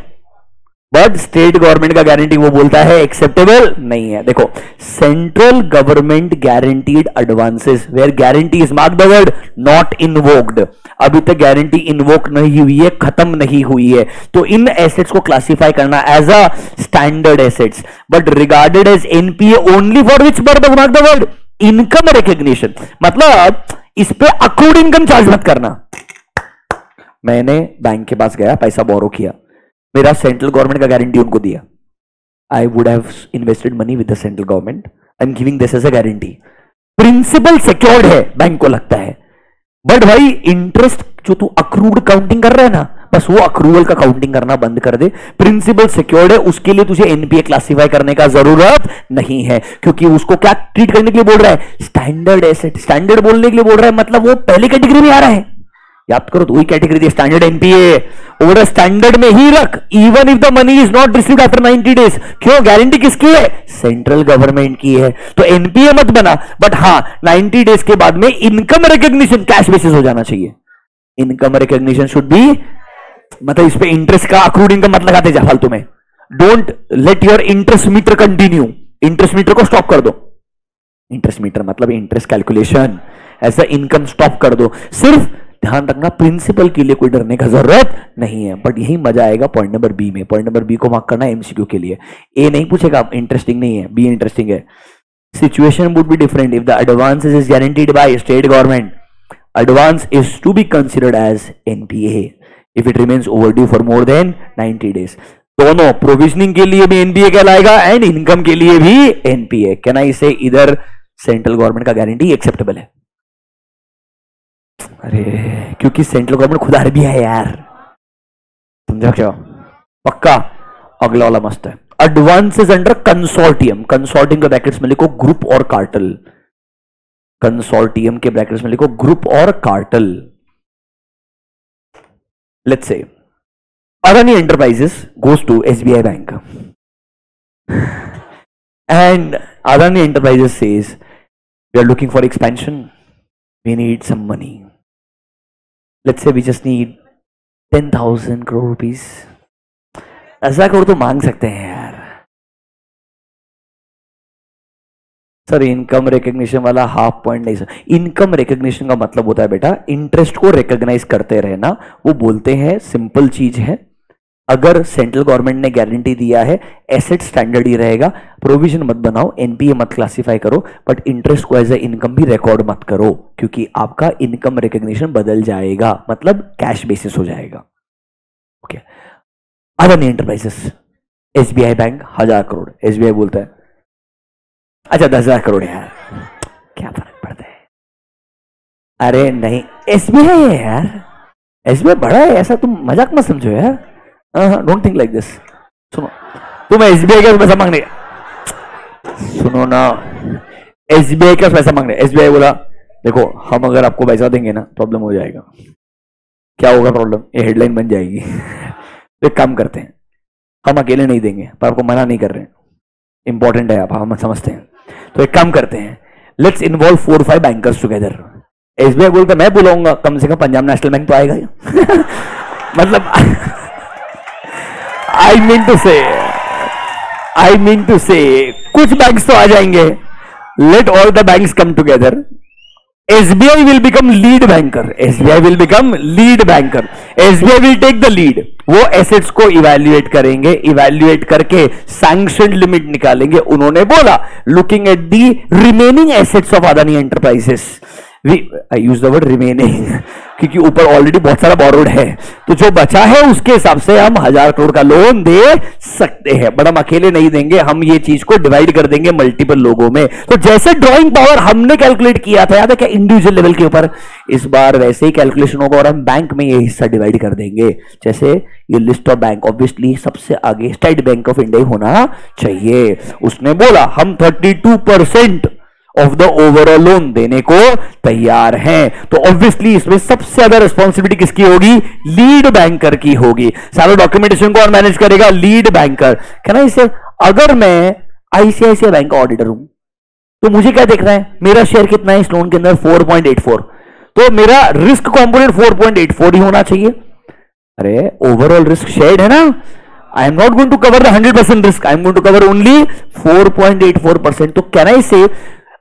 but state government का guarantee वो बोलता है एक्सेप्टेबल नहीं है। देखो, central government guaranteed advances where guarantee is mark the word not invoked. अभी तक गारंटी इन्वोक नहीं हुई है, खत्म नहीं हुई है, तो इन एसेट्स को क्लासिफाई करना as a standard assets, but regarded as NPA only for which purpose mark the word income recognition. मतलब इस पे अक्रूड इनकम चार्ज मत करना। मैंने बैंक के पास गया, पैसा बोरो किया, मेरा सेंट्रल गवर्नमेंट का गारंटी उनको दिया, I would have invested money with the central government, I am giving this as a guarantee. Principal secured है, बैंक को लगता है, बट भाई इंटरेस्ट जो तू अक्रूड काउंटिंग कर रहा है ना, बस वो अक्रूवल का काउंटिंग करना बंद कर दे। प्रिंसिपल सिक्योर्ड है, उसके लिए तुझे एनपीए क्लासिफाई करने का जरूरत नहीं है, क्योंकि उसको क्या ट्रीट करने के लिए बोल रहा है? Standard asset. स्टैंडर्ड बोलने के लिए बोल रहा है मतलब वो पहली कैटेगरी में आ रहा है। याद करो तो वही कैटेगरी थी स्टैंडर्ड एनपीए, और स्टैंडर्ड में ही रख, even if the money is not received after 90 days. क्यों? गारंटी किसकी है? सेंट्रल गवर्नमेंट की है, तो एनपीए मत बना, बट हां 90 डेज के बाद में इनकम रिकग्निशन कैश बेसिस हो जाना चाहिए। इनकम रिकग्निशन शुड बी, मतलब इस पे इंटरेस्ट का अक्रूड इनकम मत लगाते जा फालतू में। Don't let your interest meter continue, interest meter को स्टॉप कर दो। इंटरेस्ट मीटर मतलब इंटरेस्ट कैलकुलेशन, ऐसा इनकम स्टॉप कर दो। सिर्फ ध्यान रखना प्रिंसिपल के लिए कोई डरने का जरूरत नहीं है, बट यही मजा आएगा पॉइंट नंबर बी में। पॉइंट नंबर बी को मार्क करना एमसीक्यू के लिए। ए नहीं पूछेगा, इंटरेस्टिंग नहीं है, बी इंटरेस्टिंग है। Situation would be different if the advance is guaranteed by state government. Advance is to be considered as NPA if it remains overdue for more than 90 days. दोनों provisioning के लिए भी NPA कहलाएगा and income के लिए भी NPA. Can I से इधर सेंट्रल गवर्नमेंट का गारंटी एक्सेप्टेबल है? अरे क्योंकि सेंट्रल गवर्नमेंट खुद आरबीआई है यार, समझा क्या? पक्का। अगला वाला मस्त है, एडवांसेस अंडर कंसोर्टियम। कंसोर्टियम के ब्रैकेट्स में लिखो ग्रुप और कार्टल। कंसोर्टियम के ब्रैकेट्स में लिखो ग्रुप और cartel. Let's say Adani Enterprises goes to SBI Bank and Adani Enterprises says we are looking for expansion, we need some money, let's say we just need 10,000 crore rupees। ऐसा करो तो मांग सकते हैं यार। सर इनकम रिकग्निशन वाला half point नहीं sir. Income recognition का मतलब होता है बेटा इंटरेस्ट को रिकॉग्नाइज करते रहना। वो बोलते हैं सिंपल चीज है, अगर सेंट्रल गवर्नमेंट ने गारंटी दिया है एसेट स्टैंडर्ड ही रहेगा, प्रोविजन मत बनाओ, एनपीए मत क्लासिफाई करो, बट इंटरेस्ट को एज ए इनकम भी रिकॉर्ड मत करो, क्योंकि आपका इनकम रिकग्निशन बदल जाएगा, मतलब कैश बेसिस हो जाएगा। Okay, Adani enterprises SBI bank 1000 crore, SBI बोलता है अच्छा 10,000 करोड़ यार क्या फर्क पड़ता है। अरे नहीं एसबीआई है यार, एसबीआई बड़ा है, ऐसा तुम मजाक मत समझो यार। Don't think like this. सुनो तुम एसबीआई का पैसा मांगने, सुनो ना, एसबीआई का पैसा मांगने, एसबीआई बोला देखो हम अगर आपको पैसा देंगे ना प्रॉब्लम हो जाएगा। क्या होगा प्रॉब्लम? ये हेडलाइन बन जाएगी। तो एक काम करते हैं, हम अकेले नहीं देंगे पर आपको मना नहीं कर रहे हैं, इंपॉर्टेंट है, आप हम समझते हैं। तो एक काम करते हैं, let's involve 4-5 bankers together. SBI बोलता मैं बुलाऊंगा, कम से कम पंजाब नेशनल बैंक तो आएगा ही। मतलब आई मीन टू से कुछ बैंक्स तो आ जाएंगे। Let all the banks come together. SBI will become lead banker. SBI will become lead banker. SBI will take the lead. वो एसेट्स को इवैल्यूएट करेंगे, इवैल्यूएट करके सैंक्शन लिमिट निकालेंगे। उन्होंने बोला looking at the remaining assets of Adani enterprises, I use the word remaining क्योंकि ऊपर already बहुत सारा बोरोड है, तो जो बचा है उसके हिसाब से हम 1000 करोड़ का लोन दे सकते हैं। बट हम अकेले नहीं देंगे, हम ये चीज को डिवाइड कर देंगे मल्टीपल लोगों में। तो जैसे ड्राइंग पावर हमने कैलकुलेट किया था, याद है क्या, इंडिविजुअल लेवल के ऊपर, इस बार वैसे ही कैलकुलेशन होगा और हम बैंक में ये हिस्सा डिवाइड कर देंगे। जैसे ये लिस्ट ऑफ बैंक, ऑब्वियसली सबसे आगे स्टेट बैंक ऑफ इंडिया होना चाहिए। उसने बोला हम 32% ऑफ द ओवरऑल लोन देने को तैयार हैं। तो ऑब्वियसली इसमें सबसे ज्यादा रिस्पॉन्सिबिलिटी किसकी होगी? लीड बैंकर की होगी। सारा डॉक्यूमेंटेशन कौन मैनेज करेगा? Lead banker. कहना इसे, अगर मैं आईसीआईसीआई बैंक का ऑडिटर हूं तो मुझे क्या देखना है? मेरा शेयर कितना है इस लोन के अंदर? 4.84। तो मेरा रिस्क कंपोनेंट 4.84 ही होना चाहिए। अरे ओवरऑल रिस्क शेयर्ड है ना, I am not going to cover the 100% risk. I am going to cover only 4.84%. तो कहना इसे,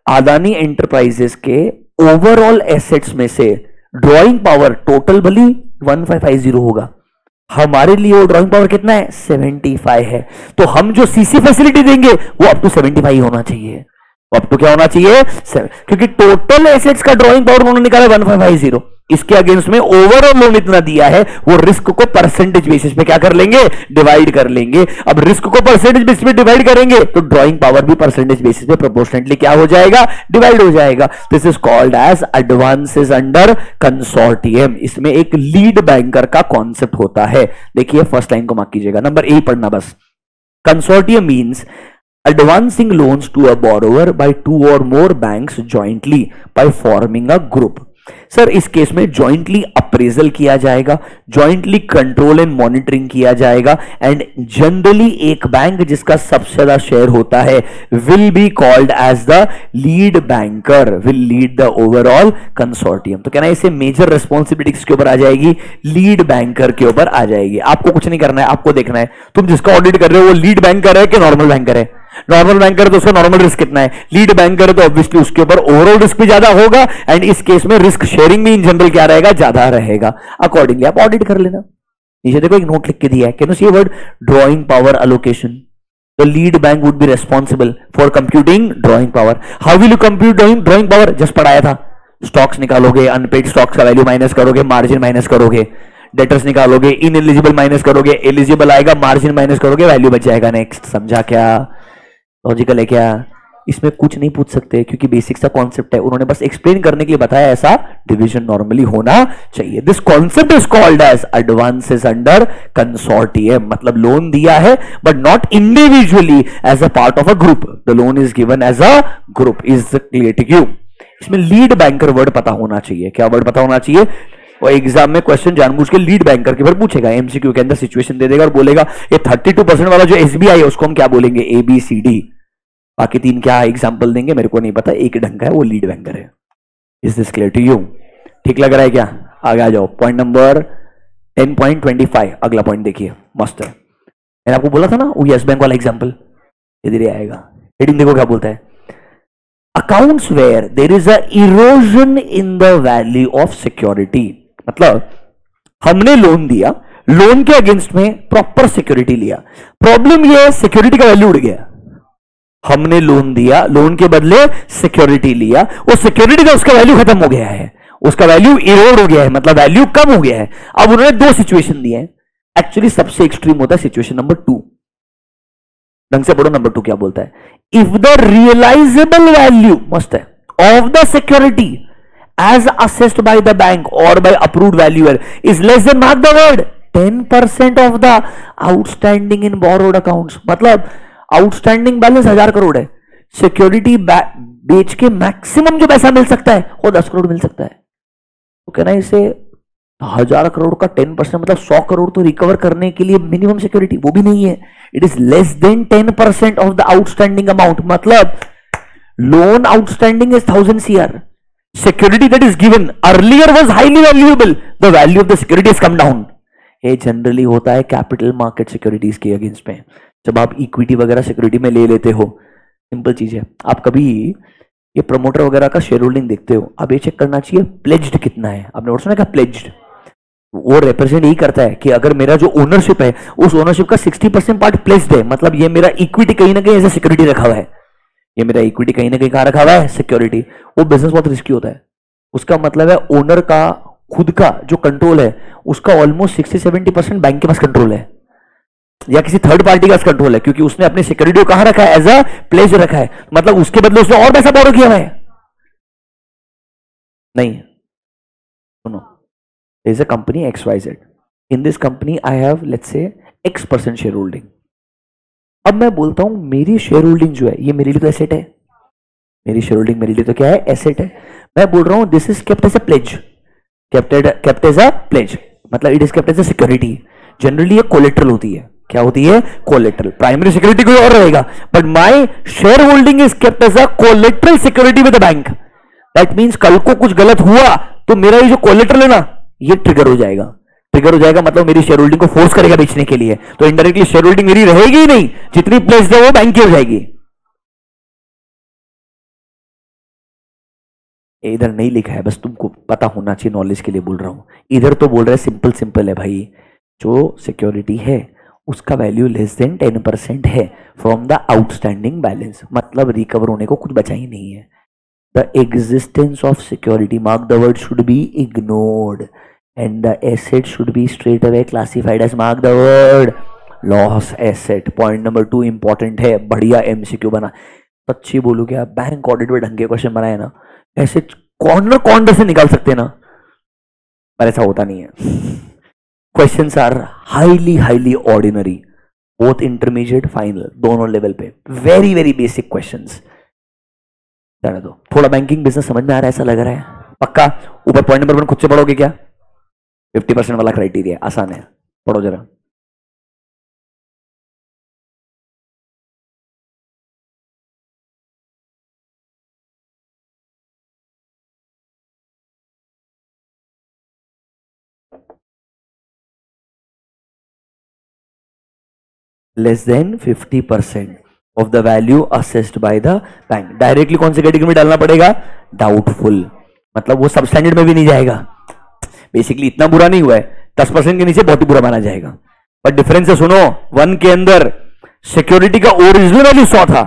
अदानी एंटरप्राइजेस के ओवरऑल एसेट्स में से ड्रॉइंग पावर टोटल भली 1550 होगा, हमारे लिए वो ड्रॉइंग पावर कितना है? 75 है। तो हम जो सीसी फैसिलिटी देंगे वो अप टू 75 होना चाहिए। अप टू क्या होना चाहिए? क्योंकि टोटल एसेट्स का ड्रॉइंग पावर उन्होंने निकाला 1550, इसके अगेंस्ट में ओवरऑल लोन इतना दिया है, वो रिस्क को परसेंटेज बेसिस पे क्या कर लेंगे? डिवाइड कर लेंगे। अब रिस्क को परसेंटेज बेसिस पे डिवाइड करेंगे तो ड्रॉइंग पावर भी परसेंटेज बेसिस पे प्रोपोर्शनेटली क्या हो जाएगा? डिवाइड हो जाएगा। This is called as advances under consortium. इसमें एक लीड बैंकर का कॉन्सेप्ट होता है। देखिए फर्स्ट लाइन को मार्क कीजिएगा, नंबर ए पढ़ना बस। Consortium means advancing loans to a borrower by 2 or more banks jointly by forming a group. Sir इस केस में जॉइंटली अप्रेजल किया जाएगा, जॉइंटली कंट्रोल एंड मॉनिटरिंग किया जाएगा, एंड जनरली एक बैंक जिसका सबसे ज्यादा शेयर होता है will be called as the lead banker, will lead the overall consortium. तो कहना है इसे मेजर रिस्पॉन्सिबिलिटी किसके ऊपर आ जाएगी? लीड बैंकर के ऊपर आ जाएगी। आपको कुछ नहीं करना है, आपको देखना है तुम जिसका ऑडिट कर रहे हो वो लीड बैंकर है कि नॉर्मल बैंकर है। नॉर्मल बैंकर है तो उसका नॉर्मल रिस्क कितना है? लीड बैंकर है तो ऑब्वियसली उसके ऊपर ओवरऑल रिस्क भी ज्यादा होगा, एंड इस केस में रिस्क शेयरिंग भी इन जनरल क्या रहेगा? ज्यादा रहेगा। अकॉर्डिंगली आप ऑडिट कर लेना। नीचे देखो एक नोट लिख के दिया है, can you see word drawing power allocation. The lead bank would be responsible for computing drawing power. How will you compute drawing power? Just पढ़ाया था, स्टॉक्स निकालोगे, अनपेड स्टॉक्स का वैल्यू माइनस करोगे, मार्जिन माइनस करोगे, debtors निकालोगे, ineligible minus करोगे, eligible आएगा, margin minus करोगे, वैल्यू बच जाएगा। नेक्स्ट, समझा क्या? लॉजिकल है क्या? इसमें कुछ नहीं पूछ सकते क्योंकि बेसिक्स का कॉन्सेप्ट है, उन्होंने बस एक्सप्लेन करने के लिए बताया ऐसा डिवीजन नॉर्मली होना चाहिए। This concept is called as advances under consortium. मतलब लोन दिया है but not individually, as a part of a group. The loan is given as a group. Is clear to you? इसमें lead banker word पता होना चाहिए। क्या word पता होना चाहिए? और एग्जाम में क्वेश्चन जानबूझ के लीड बैंकर के ऊपर पूछेगा, एमसीक्यू के अंदर सिचुएशन दे देगा और बोलेगा ये 32% वाला जो एसबीआई है उसको हम क्या बोलेंगे? ABCD। बाकी 3 क्या एग्जांपल देंगे मेरे को नहीं पता, एक ढंग का है वो लीड बैंकर है। Is this clear to you? ठीक लग रहा है क्या? आगे आ जाओ। पॉइंट नंबर 10.25, अगला पॉइंट देखिए, मस्त है। मैंने आपको बोला था ना वो यस बैंक वाला एग्जाम्पल, धीरे आएगा। हेडिंग देखो क्या बोलता है, accounts where there is a erosion in the value of security. मतलब हमने लोन दिया, लोन के अगेंस्ट में प्रॉपर सिक्योरिटी लिया, प्रॉब्लम यह है सिक्योरिटी का वैल्यू उड़ गया। हमने लोन दिया, लोन के बदले सिक्योरिटी लिया, वो सिक्योरिटी का उसका वैल्यू खत्म हो गया है, उसका वैल्यू इरोड हो गया है, मतलब वैल्यू कम हो गया है। अब उन्होंने 2 सिचुएशन दिए हैं। एक्चुअली सबसे एक्सट्रीम होता है सिचुएशन नंबर 2। ढंग से पढ़ो, नंबर 2 क्या बोलता है? इफ द रियलाइजेबल वैल्यू, मस्त है, of the security as assessed by the bank or by approved valuer is less than, mark the word, 10% of the outstanding in borrowed accounts। मतलब outstanding balance 1000 crore है, security बेच के maximum जो पैसा मिल सकता है वो 10 करोड़ मिल सकता है। तो कहना इसे 1000 करोड़ का 10% मतलब 100 करोड़ तो रिकवर करने के लिए मिनिमम सिक्योरिटी वो भी नहीं है, it is less than 10% of the outstanding amount, मतलब loan outstanding is 1000 CR, security that is given earlier was highly valuable, the value of the security has come down. ये generally होता है capital market securities के against में, जब आप equity वगैरह security में ले लेते हो। सिंपल चीज है, आप कभी ये प्रमोटर वगैरह का शेयर होल्डिंग देखते हो, आप ये चेक करना चाहिए प्लेज्ड कितना है। आपने और सुना क्या प्लेज्ड? वो रिप्रेजेंट यही करता है कि अगर मेरा जो ओनरशिप है उस ओनरशिप का 60% पार्ट प्लेज्ड है, मतलब ये मेरा इक्विटी कहीं ना कहीं एज ए सिक्योरिटी रखा हुआ है, ये मेरा इक्विटी कहीं ना कहीं कहां रखा हुआ है, सिक्योरिटी। वो बिजनेस बहुत रिस्की होता है, उसका मतलब है ओनर का खुद का जो कंट्रोल है उसका ऑलमोस्ट 60-70% बैंक के पास कंट्रोल है या किसी थर्ड पार्टी का कंट्रोल है, क्योंकि उसने अपनी सिक्योरिटी को कहां रखा है, एज अ प्लेज रखा है, मतलब उसके बदले उसने और पैसा बोरो किया हुआ है। नहीं सुनो, there is a company XYZ, in this company I have let's say X% share holding. अब मैं बोलता हूं मेरी शेयर होल्डिंग जो है ये मेरे लिए तो एसेट है, मेरी शेयर होल्डिंग मेरे लिए तो क्या है, एसेट है। मैं बोल रहा हूं this is kept as a pledge, kept as a pledge मतलब it is kept as a security. Generally ये कोलेट्रल होती है, क्या होती है, कोलेट्रल। प्राइमरी सिक्योरिटी कोई और रहेगा, but my share holding is kept as a collateral security with the bank. That means कल को कुछ गलत हुआ तो मेरा ये जो कोलेट्रल है ना ये ट्रिगर हो जाएगा, ट्रिगर हो जाएगा मतलब मेरी शेयर होल्डिंग को फोर्स करेगा बेचने के लिए, तो इनडायरेक्टली शेयर होल्डिंग मेरी रहेगी ही नहीं, जितनी प्लेस्ड है वो बैंक की हो जाएगी। इधर नहीं लिखा है, बस तुमको पता होना चाहिए, नॉलेज के लिए बोल रहा हूं। इधर तो बोल रहा है सिंपल सिंपल है भाई, जो सिक्योरिटी है उसका वैल्यू लेस देन 10% है फ्रॉम द आउटस्टैंडिंग बैलेंस, मतलब रिकवर होने को कुछ बचा ही नहीं है। The existence of security, mark the word, should be ignored and the asset should be straight away classified as, mark the word, loss asset. Point number 2 important है, बढ़िया MCQ बना। सच्ची बोलूं क्या, बैंक ऑडिट में ढंग के क्वेश्चन बनाए ना, ऐसे कॉर्नर से निकाल सकते ना, पर ऐसा होता नहीं है। Questions are highly ordinary, both intermediate final दोनों लेवल पे, वेरी वेरी बेसिक क्वेश्चंस। जाने दो, थोड़ा बैंकिंग बिजनेस समझ में आ रहा है ऐसा लग रहा है पक्का। ऊपर पॉइंट नंबर 1 खुद से पढ़ोगे क्या, 50% वाला क्राइटेरिया आसान है, पढ़ो जरा। Less than 50% of the value assessed bye the bank. Directly कौन सी कैटेगरी में डालना पड़ेगा, डाउटफुल, मतलब वो सब स्टैंडर्ड में भी नहीं जाएगा। बेसिकली इतना बुरा नहीं हुआ है, 10% के नीचे बहुत ही बुरा माना जाएगा। पर डिफरेंस है, सुनो, 1 के अंदर सिक्योरिटी का ओरिजिनल वैल्यू 100 था,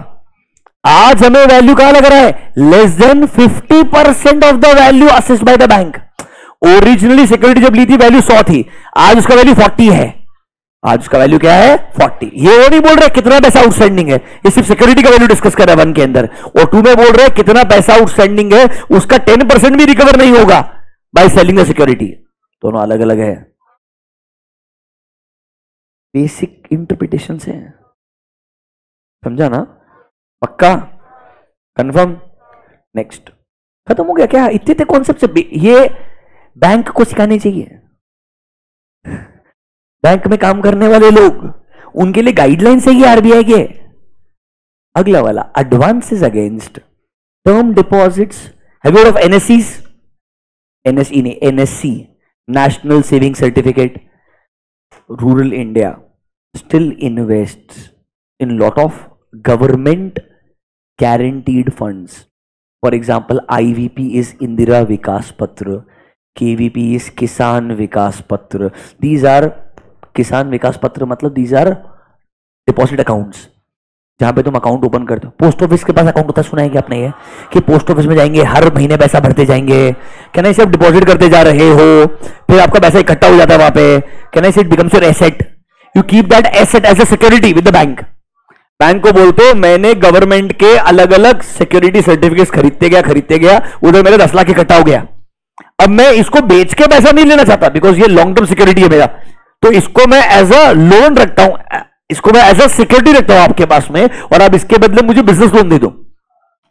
आज हमें वैल्यू कहां लग रहा है, less than 50% of the value assessed bye the bank. Originally security जब ली थी वैल्यू 100 थी, आज उसका वैल्यू 40 है, आज उसका वैल्यू क्या है, 40। ये वो नहीं बोल रहे कितना पैसा आउटस्टैंडिंग है, ये सिर्फ सिक्योरिटी का वैल्यू डिस्कस कर रहा है 1 के अंदर, और 2 में बोल रहे कितना पैसा आउटस्टैंडिंग है, उसका 10% भी रिकवर नहीं होगा बाय सेलिंग द सिक्योरिटी। दोनों अलग अलग है, बेसिक इंटरप्रिटेशन से, समझा ना, पक्का, कंफर्म। नेक्स्ट, खत्म हो गया क्या, इतने कॉन्सेप्ट से ये बैंक को सिखाने चाहिए। बैंक में काम करने वाले लोग, उनके लिए गाइडलाइंस है ये आरबीआई के। अगला वाला, advances against term deposits, have you heard of NSCs, NSE नहीं NSC, national saving certificate. Rural India still invests in lot of government guaranteed funds. For example, IVP is Indira Vikas Patra, KVP is Kisan Vikas Patra. These are Kisan Vikas Patra मतलब these are deposit accounts, जहां पे तुम account open करते हो। Post office के पास account होता है, सुना है कि आपने ये, कि पोस्ट ऑफिस में जाएंगे, हर महीने पैसा भरते जाएंगे, कैन आई से आप डिपॉजिट करते जा रहे हो, फिर आपका पैसा इकट्ठा हो जाता है वहां पे, can I say it becomes your asset, you keep that asset as a security with the bank. Bank को बोलते हो मैंने गवर्नमेंट के अलग अलग सिक्योरिटी सर्टिफिकेट्स खरीदते गया, उधर मेरे 10 लाख इकट्ठा हो गया, अब मैं इसको बेच के पैसा नहीं लेना चाहता बिकॉज ये लॉन्ग टर्म सिक्योरिटी है मेरा, तो इसको मैं एज अ लोन रखता हूं, इसको मैं एज अ सिक्योरिटी रखता हूं आपके पास में, और आप इसके बदले मुझे बिजनेस लोन दे दो।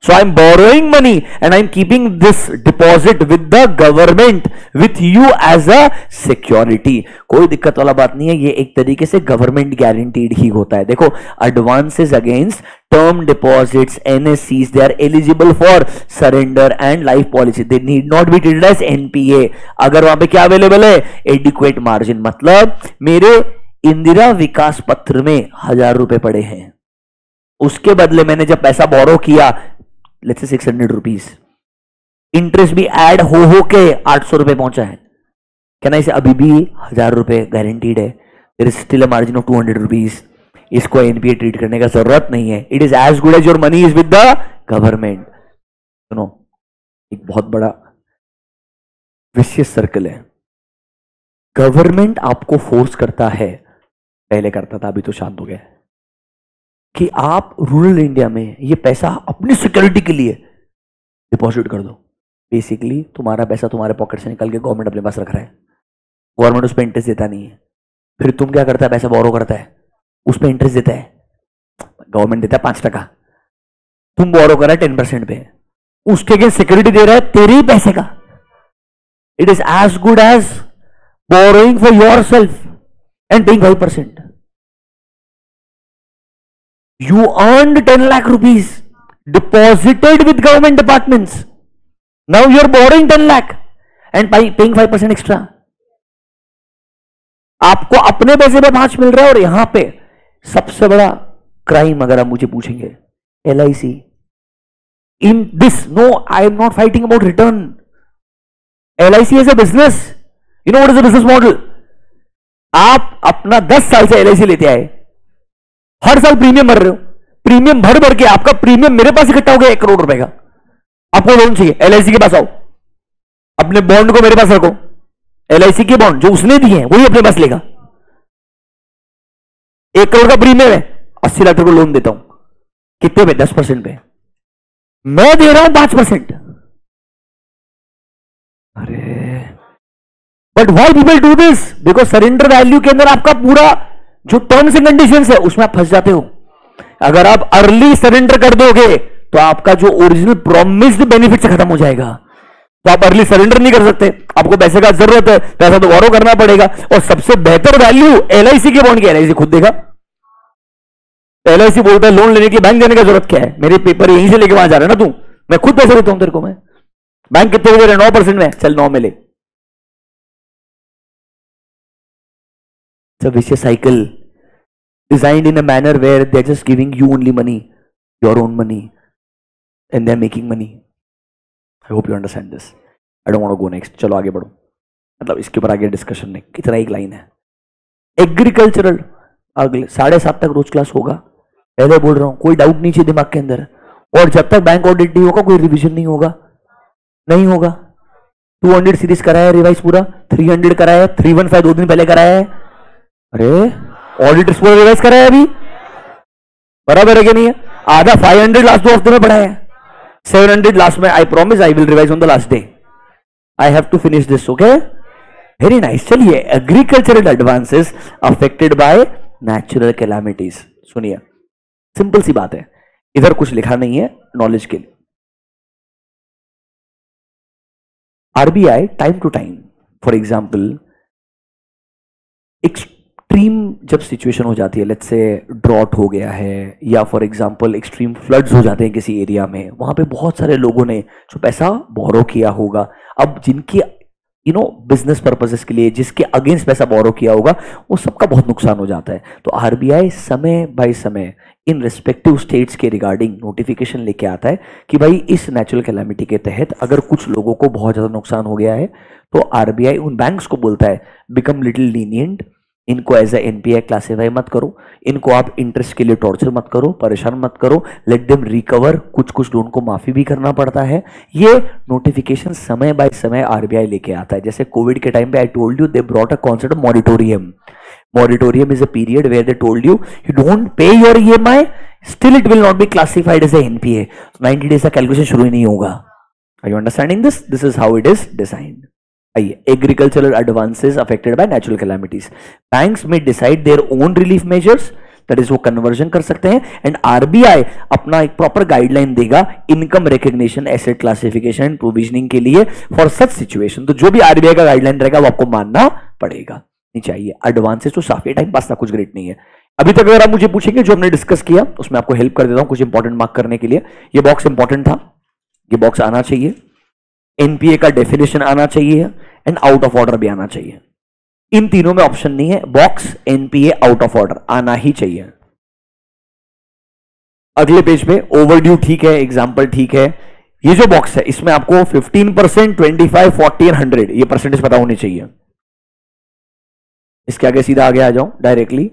So I'm borrowing money and I'm keeping this deposit with the government, with you as a security. कोई दिक्कत वाला बात नहीं है, ये एक तरीके से गवर्नमेंट गारंटीड ही होता है. देखो, advances against term deposits, NSCs, they are eligible for surrender and life policy. They need not be treated as NPA. अगर वहां पे क्या अवेलेबल है? Adequate margin. मतलब मेरे इंदिरा विकास पत्र में 1000 रुपए पड़े हैं, उसके बदले मैंने जब पैसा बोरो किया, लेट्स से 600 रुपीज, इंटरेस्ट भी ऐड हो के 800 रुपए पहुंचा है, कहना इसे अभी भी 1000 रुपए गारंटीड है. There is still a margin of 200 rupees. इसको एनपीए ट्रीट करने का जरूरत नहीं है. It is as good as your money is with the government. सुनो, एक बहुत बड़ा विशियस सर्कल है. गवर्नमेंट आपको फोर्स करता है, पहले करता था, अभी तो शांत हो गया, कि आप रूरल इंडिया में ये पैसा अपनी सिक्योरिटी के लिए डिपॉजिट कर दो. बेसिकली तुम्हारा पैसा तुम्हारे पॉकेट से निकल के गवर्नमेंट अपने पास रख रहा है, गवर्नमेंट उस पर इंटरेस्ट देता नहीं है. फिर तुम क्या करता है? पैसा बोरो करता है, उस पर इंटरेस्ट देता है, गवर्नमेंट देता है 5%, तुम बोरो कर रहा है 10% पे, उसके अगेंस्ट सिक्योरिटी दे रहा है तेरे ही पैसे का. It is as good as borrowing for yourself and paying 5%. You earned 10 lakh rupees, deposited with government departments. Now you're borrowing 10 lakh and paying 5% extra. आपको अपने पैसे पे 5 मिल रहा है. और यहां पे सबसे बड़ा क्राइम अगर आप मुझे पूछेंगे, LIC. In this, no, I am not fighting about return. LIC is a business. You know what is a business model? आप अपना 10 साल से LIC लेते आए, हर साल प्रीमियम भर रहे हो, प्रीमियम भर भर के आपका प्रीमियम मेरे पास इकट्ठा हो गया 1 करोड़ रुपए का. आपको लोन चाहिए, LIC के पास आओ, अपने बॉन्ड को मेरे पास रखो, LIC के बॉन्ड जो उसने दिए हैं वही अपने पास लेगा. 1 करोड़ का प्रीमियम है, 80 लाख को लोन देता हूं. कितने पे? 10% पे. मैं दे रहा हूं 5%. अरे but why people do this? Because surrender value के अंदर आपका पूरा जो टर्म्स एंड कंडीशंस है उसमें आप फंस जाते हो. अगर आप अर्ली सरेंडर कर दोगे तो आपका जो ओरिजिनल प्रॉमिस्ड बेनिफिट से खत्म हो जाएगा. तो आप अर्ली सरेंडर नहीं कर सकते, आपको पैसे का जरूरत है, पैसा तो बोरो करना पड़ेगा. और सबसे बेहतर वैल्यू LIC के बॉन्ड की, LIC खुद देगा. LIC बोलता है लोन लेने के बैंक देने का जरूरत क्या है, मेरे पेपर यहीं से लेके वहां जा रहे हैं ना तू, मैं खुद पैसे देता हूं तेरे को. मैं बैंक कितने दे रहे? 9% में, चल 9 में ले. It's a vicious cycle designed in a manner where they're just giving you only money, your own money, and they're making money. I hope you understand this. I don't want to go next. चलो आगे बढ़ो. मतलब इसके ऊपर आगे discussion नहीं, कितना एक लाइन है. एग्रीकल्चरल अगले 7:30 तक रोज क्लास होगा, पहले बोल रहा हूं, कोई डाउट नहीं चाहिए दिमाग के अंदर. और जब तक बैंक ऑडिट नहीं होगा कोई रिवीजन नहीं होगा, नहीं होगा. 200 सीरीज कराया रिवाइज पूरा, 300 कराया, 315 2 दिन पहले कराया है. अरे ऑडिटर्स पूरा रिवाइज कराया अभी, बराबर है कि नहीं है? आधा 500 लास्ट 2 हफ्ते में पढ़ा है, 700 लास्ट में. I promise I will revise on the last day. I have to finish this. Okay, very nice. चलिए, agricultural advances affected by natural calamities. सुनिए, सिंपल सी बात है, इधर कुछ लिखा नहीं है, नॉलेज के लिए. RBI time to time, for example, extreme जब सिचुएशन हो जाती है, लेट्स से ड्रॉट हो गया है, या फॉर एग्जांपल एक्सट्रीम फ्लड्स हो जाते हैं किसी एरिया में, वहां पे बहुत सारे लोगों ने जो पैसा बोरो किया होगा, अब जिनकी बिजनेस पर्पसेस के लिए जिसके अगेंस्ट पैसा बोरो किया होगा, वो सबका बहुत नुकसान हो जाता है. तो आरबीआई समय बाय समय इन रिस्पेक्टिव स्टेट्स के रिगार्डिंग नोटिफिकेशन लेके आता है कि भाई इस नेचुरल कैलामिटी के तहत अगर कुछ लोगों को बहुत ज्यादा नुकसान हो गया है तो आरबीआई उन बैंक्स को बोलता है, बिकम लिटिल लीनियंट, इनको एज ए एनपीआई क्लासिफाई मत करो, इनको आप इंटरेस्ट के लिए टॉर्चर मत करो, परेशान मत करो, लेट देम रिकवर. कुछ कुछ लोन को माफी भी करना पड़ता है. ये नोटिफिकेशन समय बाय समय आरबीआई लेके आता है. जैसे कोविड के टाइम पे I told you, they brought a concept of moratorium. Moratorium is a period where they told you don't pay your EMI, still it will not be classified as a NPA. 90 days का calculation शुरू ही नहीं होगा. Are you understanding this? This is how it is designed. आइए, agricultural advances affected by natural calamities. Banks may decide their own relief measures that is वो conversion कर सकते हैं। And RBI अपना एक प्रॉपर गाइडलाइन देगा income recognition, asset classification and provisioning के लिए फॉर सच सिचुएशन। तो जो भी आरबीआई का गाइडलाइन रहेगा वो आपको मानना पड़ेगा। नहीं चाहिए एडवांसेस तो साफी टाइम पास था, कुछ ग्रेट नहीं है। अभी तक अगर आप मुझे पूछेंगे जो हमने डिस्कस किया उसमें आपको हेल्प कर देता हूं कुछ इंपॉर्टेंट मार्क करने के लिए। ये बॉक्स इंपॉर्टेंट था, ये बॉक्स आना चाहिए, एनपीए का डेफिनेशन आना चाहिए एंड आउट ऑफ ऑर्डर भी आना चाहिए। इन तीनों में ऑप्शन नहीं है, box, NPA, out of order आना ही चाहिए। अगले पेज पे ओवरड्यू ठीक है, एग्जांपल ठीक है। ये जो बॉक्स है इसमें आपको 15%, 25, 40 एंड 100 ये परसेंटेज पता होनी चाहिए। इसके आगे सीधा आगे आ जाऊं directly.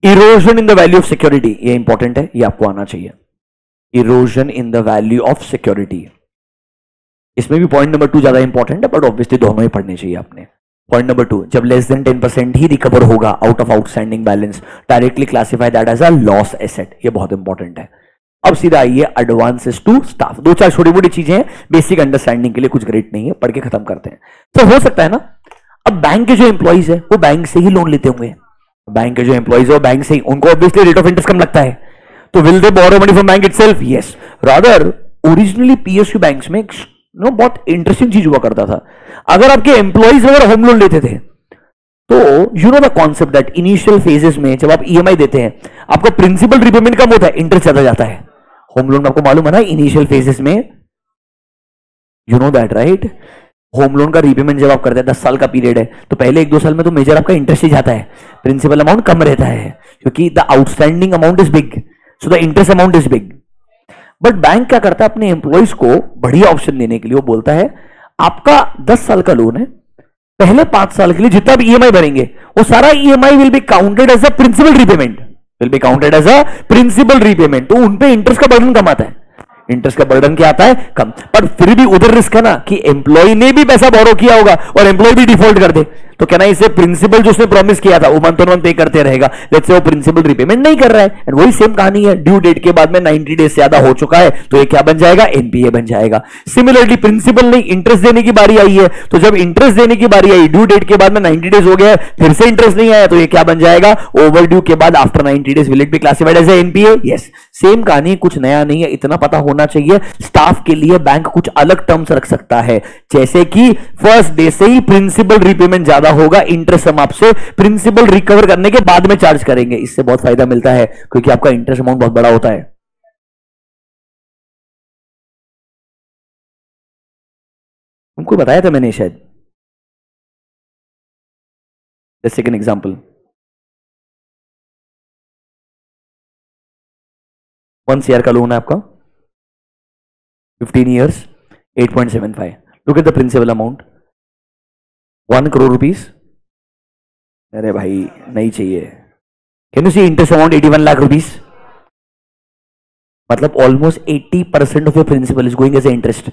Erosion in the value of security, ये इंपॉर्टेंट है, ये आपको आना चाहिए। Erosion in the value of security, इसमें भी पॉइंट नंबर 2 ज्यादा इंपॉर्टेंट है, बट ऑब्वियसली दोनों ही पढ़ने चाहिए आपने। पॉइंट नंबर 2, जब लेस देन 10% ही रिकवर होगा out of outstanding balance, directly classify that as a loss asset, ये बहुत इंपॉर्टेंट है। अब सीधा आइए एडवांसेस टू स्टाफ। 2-4 छोटी मोटी चीजें हैं बेसिक अंडरस्टैंडिंग के लिए, कुछ ग्रेट नहीं है, पढ़ के खत्म करते हैं। तो हो सकता है ना, अब बैंक के जो एम्प्लॉइज है वो बैंक से ही लोन लेते होंगे, बैंक के जो एम्प्लॉइज है वो बैंक से ही, उनको ऑब्वियसली रेट ऑफ इंटरेस्ट कम लगता है, तो will they borrow money from bank itself? Yes. Rather originally PSU banks में बहुत इंटरेस्टिंग चीज हुआ करता था। अगर आपके एम्प्लॉइज अगर होम लोन लेते थे तो you know the concept that initial phases में जब आप ईएमआई देते हैं आपका प्रिंसिपल रिपेमेंट कम होता है, इंटरेस्ट ज्यादा जाता है। होम लोन आपको मालूम है ना, इनिशियल फेजेस में, you know that right. Home loan का रीपेमेंट जब आप करते हैं 10 साल का पीरियड है तो पहले 1-2 साल में तो मेजर आपका इंटरेस्ट ही जाता है, प्रिंसिपल अमाउंट कम रहता है क्योंकि the outstanding amount is big, so the interest amount is big. But bank क्या करता है अपने एम्प्लॉइज को बढ़िया ऑप्शन देने के लिए, वो बोलता है आपका 10 साल का लोन है, पहले 5 साल के लिए जितना भी ईएमआई भरेंगे वो सारा EMI will be counted as a principal repayment, will be counted as a principal repayment. तो उन पे इंटरेस्ट का बर्डन कम आता है, इंटरेस्ट का बर्डन क्या आता है? कम। पर फिर भी उधर रिस्क है ना कि एम्प्लॉय ने भी पैसा बोरो किया होगा और एम्प्लॉय भी डिफॉल्ट कर दे, तो क्या ना इसे प्रिंसिपल जो उसने प्रॉमिस किया था वो मंथ ऑन मंथ पे करते रहेगा, लेट्स से वो प्रिंसिपल रीपेमेंट नहीं कर रहा है, एंड वही सेम कहानी है, ड्यू डेट के बाद में 90 डेज से ज्यादा हो चुका है तो ये क्या बन जाएगा? एनपीए बन जाएगा। सिमिलरली प्रिंसिपल नहीं, इंटरेस्ट देने की बारी आई है, तो जब इंटरेस्ट देने की बारी आई, ड्यू डेट के बाद में 90 डेज हो गया है, फिर से इंटरेस्ट नहीं आया, तो ये क्या बन जाएगा? ओवर ड्यू के बाद after 90 days will it be classified as NPA? Yes. Same कहानी, कुछ नया नहीं है, इतना पता होना चाहिए। स्टाफ के लिए बैंक कुछ अलग टर्म्स रख सकता है, जैसे कि फर्स्ट डे से ही प्रिंसिपल रीपेमेंट ज्यादा होगा, इंटरेस्ट हम आपसे प्रिंसिपल रिकवर करने के बाद में चार्ज करेंगे। इससे बहुत फायदा मिलता है क्योंकि आपका इंटरेस्ट अमाउंट बहुत बड़ा होता है। तुमको बताया था मैंने शायद। सेकंड एग्जांपल, 1 CR का लोन है आपका, 15 years, 8.75। Look at the principal amount 1 crore rupees. अरे भाई नहीं चाहिए। Can you see interest amount 81 lakh rupees, मतलब almost 80% of your principal is going as a interest.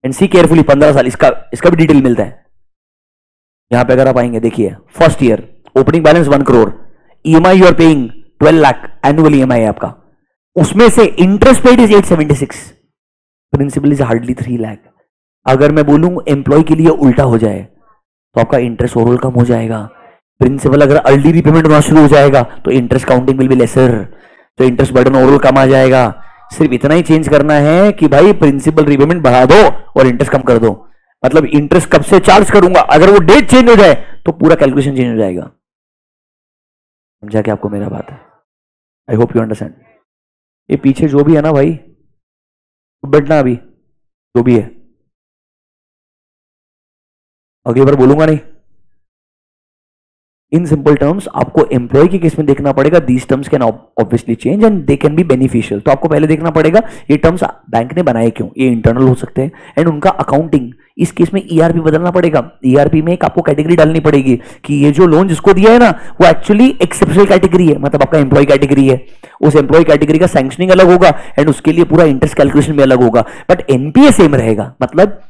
And see carefully 15 साल, इसका भी डिटेल मिलता है यहां पे। अगर आप आएंगे देखिए, first year opening balance 1 crore, EMI you are paying 12 lakh, annual EMI है आपका, उसमें से interest paid is 876, principal is hardly 3 lakh. अगर मैं बोलूं एम्प्लॉय के लिए उल्टा हो जाए तो आपका इंटरेस्ट ओवरऑल कम हो जाएगा। प्रिंसिपल अगर अर्ली रीपेमेंट होना शुरू हो जाएगा तो interest counting will be lesser, तो इंटरेस्ट बर्डन ओवरऑल कम आ जाएगा। सिर्फ इतना ही चेंज करना है कि भाई प्रिंसिपल रीपेमेंट बढ़ा दो और इंटरेस्ट कम कर दो, मतलब इंटरेस्ट कब से चार्ज करूंगा, अगर वो डेट चेंज हो जाए तो पूरा कैलकुलेशन चेंज हो जाएगा। समझा क्या आपको मेरा बात? I hope you understand. ये पीछे जो भी है ना भाई, बैठना अभी जो भी है, अगली बार बोलूंगा नहीं। इन सिंपल टर्म्स आपको एम्प्लॉय के केस में देखना पड़ेगा, these terms can obviously change and they can be beneficial. तो आपको पहले देखना पड़ेगा ये टर्म्स बैंक ने बनाए क्यों, ये इंटरनल हो सकते हैं, एंड उनका अकाउंटिंग, इस केस में ईआरपी बदलना पड़ेगा। ईआरपी में एक आपको कैटेगरी डालनी पड़ेगी कि ये जो लोन जिसको दिया है ना वो एक्चुअली एक्सेप्शनल कैटेगरी है, मतलब आपका एम्प्लॉय कैटेगरी है, उस एम्प्लॉय कैटेगरी का सैंक्शनिंग अलग होगा एंड उसके लिए पूरा इंटरेस्ट कैलकुलेशन भी अलग होगा, बट एनपीए सेम रहेगा, मतलब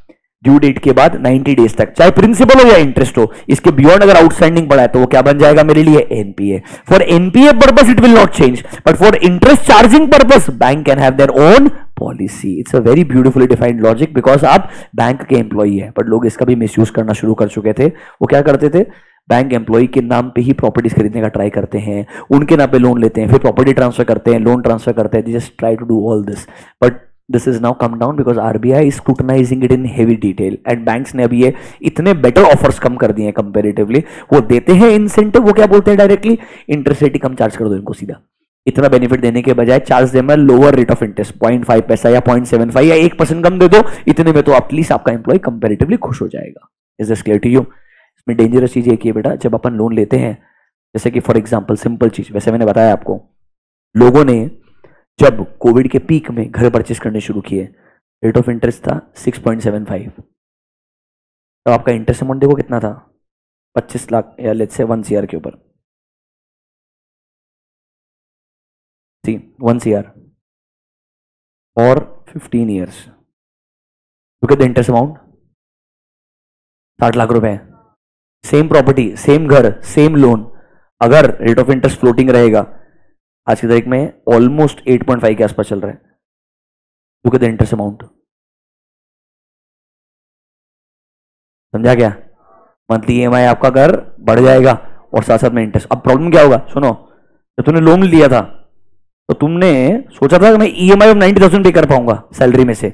ड्यू डेट के बाद 90 डेज तक चाहे प्रिंसिपल हो या इंटरेस्ट हो, इसके बियॉन्ड अगर आउटस्टैंडिंग पड़ा है तो वो क्या बन जाएगा मेरे लिए? NPA. For NPA purpose it will not change, but for interest charging purpose bank can have their own policy. It's a very beautifully defined logic, because आप बैंक के एम्प्लॉई है, बट लोग इसका भी मिसयूज करना शुरू कर चुके थे। वो क्या करते थे, बैंक एम्प्लॉय के नाम पे ही प्रॉपर्टीज खरीदने का ट्राई करते हैं, उनके नाम पे लोन लेते हैं, फिर प्रॉपर्टी ट्रांसफर करते हैं, लोन ट्रांसफर करते हैं, just try to do all this, but this is now come down because RBI is scrutinising it in heavy detail and banks ने अभी ये इतने बेटर ऑफर्स कम कर दिए हैं कंपेरेटिवली, वो देते हैं इंसेंटिव, वो क्या बोलते हैं डायरेक्टली, इंटरेस्ट रेट ही कम चार्ज कर दो इनको सीधा, इतना बेनिफिट देने के बजाय charge them lower rate of interest 0.5 पैसा या 0.75 या 1% कम दे दो, इतने में तो एटलीस्ट आपका एम्प्लॉय कंपेरेटिवली खुश हो जाएगा। Is this clear to you? इसमें डेंजरस चीज एक ही है बेटा, जब अपन लोन लेते हैं, जैसे कि फॉर एग्जांपल सिंपल चीज, वैसे मैंने बताया आपको, लोगों ने जब कोविड के पीक में घर परचेस करने शुरू किए, रेट ऑफ इंटरेस्ट था 6.75, तो आपका इंटरेस्ट अमाउंट देखो कितना था, 25 लाख या लेट्स से 1 CR के ऊपर, 1 CR और 15 years, look at the interest amount, 60 lakh रुपए, सेम प्रॉपर्टी, सेम घर, सेम लोन, अगर रेट ऑफ इंटरेस्ट फ्लोटिंग रहेगा आज की तारीख में ऑलमोस्ट 8.5 के आसपास चल रहा है, look at the interest amount, समझा क्या? मंथली ईएमआई आपका घर बढ़ जाएगा और साथ साथ में इंटरेस्ट। अब प्रॉब्लम क्या होगा, सुनो, जब तूने लोन लिया था तो तुमने सोचा था कि मैं ईएमआई ऑफ 90,000 पे कर पाऊंगा सैलरी में से,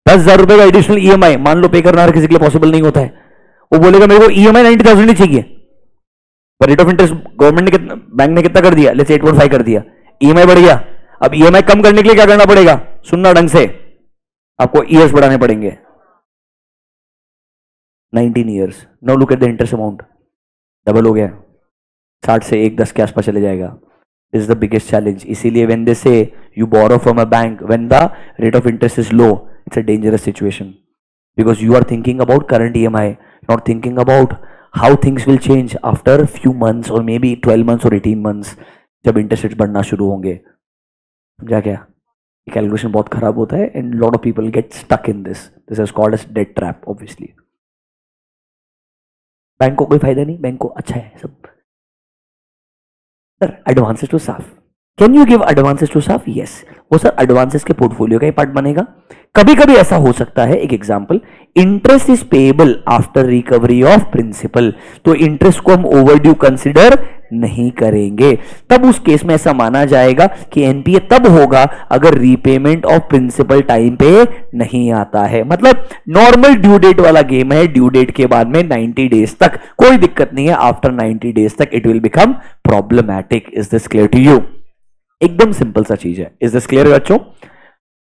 10,000 रुपए का एडिशनल ईएमआई मान लो पे करना हर किसी के लिए पॉसिबल नहीं होता है, वो बोलेगा मेरे को ईएमआई 90,000 ही चाहिए, पर रेट ऑफ इंटरेस्ट गवर्नमेंट ने कितना, बैंक ने कितना कर दिया, लेट्स 8.5 कर दिया, ईएमआई बढ़ गया। अब ईएमआई कम करने के लिए क्या करना पड़ेगा, सुनना ढंग से, आपको ईयर्स बढ़ाने पड़ेंगे, 19 years. Now look at the interest amount, double हो गया, 60 से 1.10 के आसपास चले जाएगा। This is the biggest challenge. इसीलिए when they say you borrow from a bank when the rate of interest is low, it's a dangerous situation because you are thinking about current EMI, not thinking about how things will change after few months और may be 12 months और 18 months जब interest rate बढ़ना शुरू होंगे। समझा क्या? Calculation बहुत खराब होता है and lot of people get stuck in this is called as debt trap. Obviously bank को कोई फायदा नहीं, बैंक को अच्छा है सब। Sir advances to staff, can you give advances to staff? Yes, वो सर एडवांसेस के पोर्टफोलियो का ही पार्ट बनेगा। कभी कभी ऐसा हो सकता है, एक example, interest is payable after recovery of principal, तो इंटरेस्ट को हम ओवरड्यू कंसिडर नहीं करेंगे, तब उस केस में ऐसा माना जाएगा कि एनपीए तब होगा अगर रीपेमेंट ऑफ प्रिंसिपल टाइम पे नहीं आता है। मतलब नॉर्मल ड्यू डेट वाला गेम है, ड्यू डेट के बाद में 90 डेज तक कोई दिक्कत नहीं है, आफ्टर 90 डेज तक it will become problematic. Is this clear to you? एकदम सिंपल सा चीज है। इज दिस क्लियर बच्चों?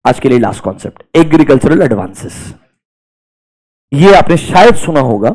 आज के लिए लास्ट कॉन्सेप्ट, एग्रीकल्चरल एडवांसेस। ये आपने शायद सुना होगा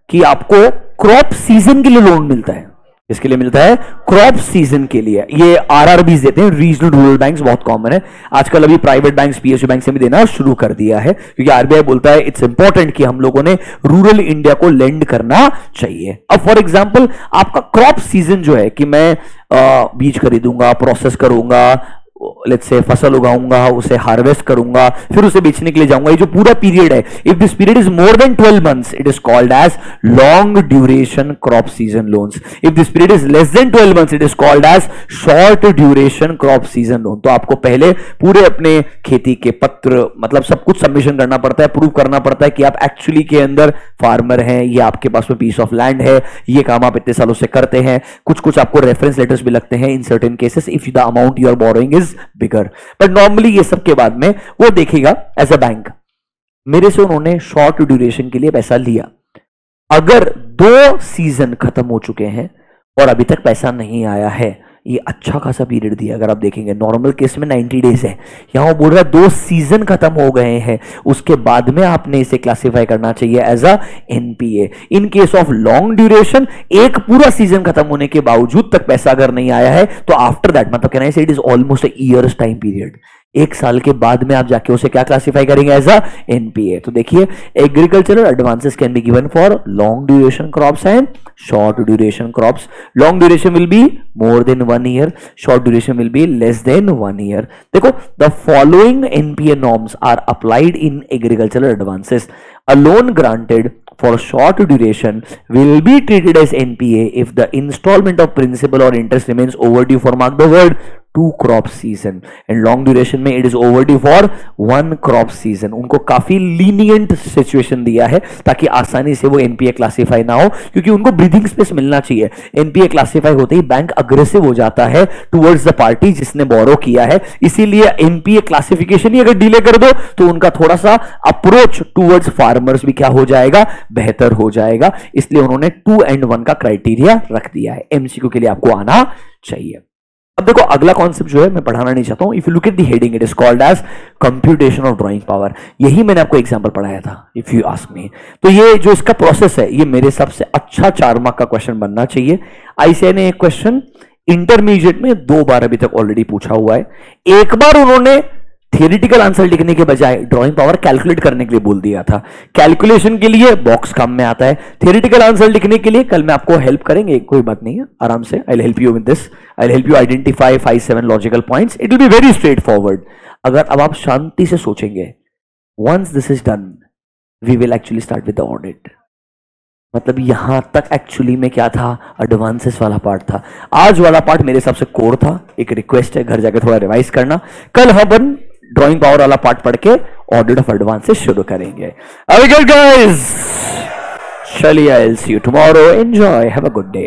कि आपको क्रॉप सीजन के लिए लोन मिलता है। इसके लिए मिलता है क्रॉप सीजन के लिए, ये आरआरबीज देते हैं, रीजनल रूरल बैंक्स, बहुत कॉमन है आजकल। अभी प्राइवेट बैंक्स, पीएसयू बैंक से भी देना शुरू कर दिया है क्योंकि आरबीआई बोलता है इट्स इंपॉर्टेंट कि हम लोगों ने रूरल इंडिया को लेंड करना चाहिए। अब फॉर एग्जांपल आपका क्रॉप सीजन जो है कि मैं बीज खरीदूंगा, प्रोसेस करूंगा, लेट्स से फसल उगाऊंगा, उसे हार्वेस्ट करूंगा, फिर उसे बेचने के लिए जाऊंगा, ये जो पूरा पीरियड है, if this period is more than 12 months it is called as long duration crop season loans. If this period is less than 12 months it is called as short duration crop season loan. तो आपको पहले पूरे अपने खेती के पत्र, मतलब सब कुछ सबमिशन करना पड़ता है, प्रूव करना पड़ता है कि आप एक्चुअली के अंदर फार्मर हैं, ये आपके पास में पीस ऑफ लैंड है, ये काम आप इतने सालों से करते हैं। कुछ कुछ आपको रेफरेंस लेटर्स भी लगते हैं in certain cases if the amount you are borrowing is bigger. But normally ये सब के बाद में वो देखेगा एज अ बैंक, मेरे से उन्होंने शॉर्ट ड्यूरेशन के लिए पैसा लिया, अगर 2 सीजन खत्म हो चुके हैं और अभी तक पैसा नहीं आया है, ये अच्छा खासा पीरियड दिया। अगर आप देखेंगे नॉर्मल केस में 90 डेज है, यहां बोल रहा है 2 सीजन खत्म हो गए हैं, उसके बाद में आपने इसे क्लासिफाई करना चाहिए as a NPA. In case of long duration, एक पूरा सीजन खत्म होने के बावजूद तक पैसा अगर नहीं आया है तो आफ्टर दैट, मतलब कहना है it is almost a years time period, 1 साल के बाद में आप जाके उसे क्या क्लासिफाई करेंगे एज अ एनपीए। तो देखिए agricultural advances can be given for long duration crops and short duration crops. Long duration will be more than 1 year, short duration will be less than 1 year. देखो the following NPA norms are applied in agricultural advances. A loan granted for short duration will be treated as NPA if the installment of principal or interest remains overdue for, mark the word, 2 crop season and long duration में it is overdue for 1 crop season. उनको काफी lenient situation दिया है ताकि आसानी से वो NPA classify ना हो, क्योंकि उनको ब्रीदिंग स्पेस मिलना चाहिए। एनपीए क्लासिफाई होते ही बैंक अग्रेसिव हो जाता है टुवर्ड्स द पार्टी जिसने बोरो किया है, इसीलिए एनपीए क्लासिफिकेशन ही अगर डिले कर दो तो उनका थोड़ा सा अप्रोच टुवर्ड्स फार्मर्स भी क्या हो जाएगा, बेहतर हो जाएगा। इसलिए उन्होंने 2 and 1 का क्राइटेरिया रख दिया है। एमसीक्यू के लिए आपको आना चाहिए। अब देखो अगला कॉन्सेप्ट जो है मैं पढ़ाना नहीं चाहता हूं। If you look at the heading it is called as computation of drawing power. यही मैंने आपको एग्जांपल पढ़ाया था इफ यू आस्क मी। तो ये जो इसका प्रोसेस है ये मेरे हिसाब से अच्छा 4 मार्क का क्वेश्चन बनना चाहिए। आईसीआई ने एक क्वेश्चन इंटरमीडिएट में 2 बार अभी तक ऑलरेडी पूछा हुआ है। एक बार उन्होंने थियोरिटिकल आंसर लिखने के बजाय ड्राइंग पावर कैलकुलेट करने के लिए बोल दिया था। कैलकुलेशन के लिए बॉक्स काम में आता है, थियोरिटिकल आंसर लिखने के लिए कल मैं आपको हेल्प करेंगे, कोई बात नहीं है, आराम से। I will help you with this, I will help you identify 5-7 logical points. It will be very straightforward. अगर अब आप शांति से सोचेंगे, once this is done we will actually start with the audit. मतलब यहां तक एक्चुअली में क्या था, एडवांसेस वाला पार्ट था। आज वाला पार्ट मेरे हिसाब से कोर था। एक रिक्वेस्ट है, घर जाकर थोड़ा रिवाइज करना। कल हम ड्राइंग पावर वाला पार्ट पढ़ के ऑडिट ऑफ एडवांसेस शुरू करेंगे। गाइस चलिए, I will see you tomorrow. Enjoy, have a good day.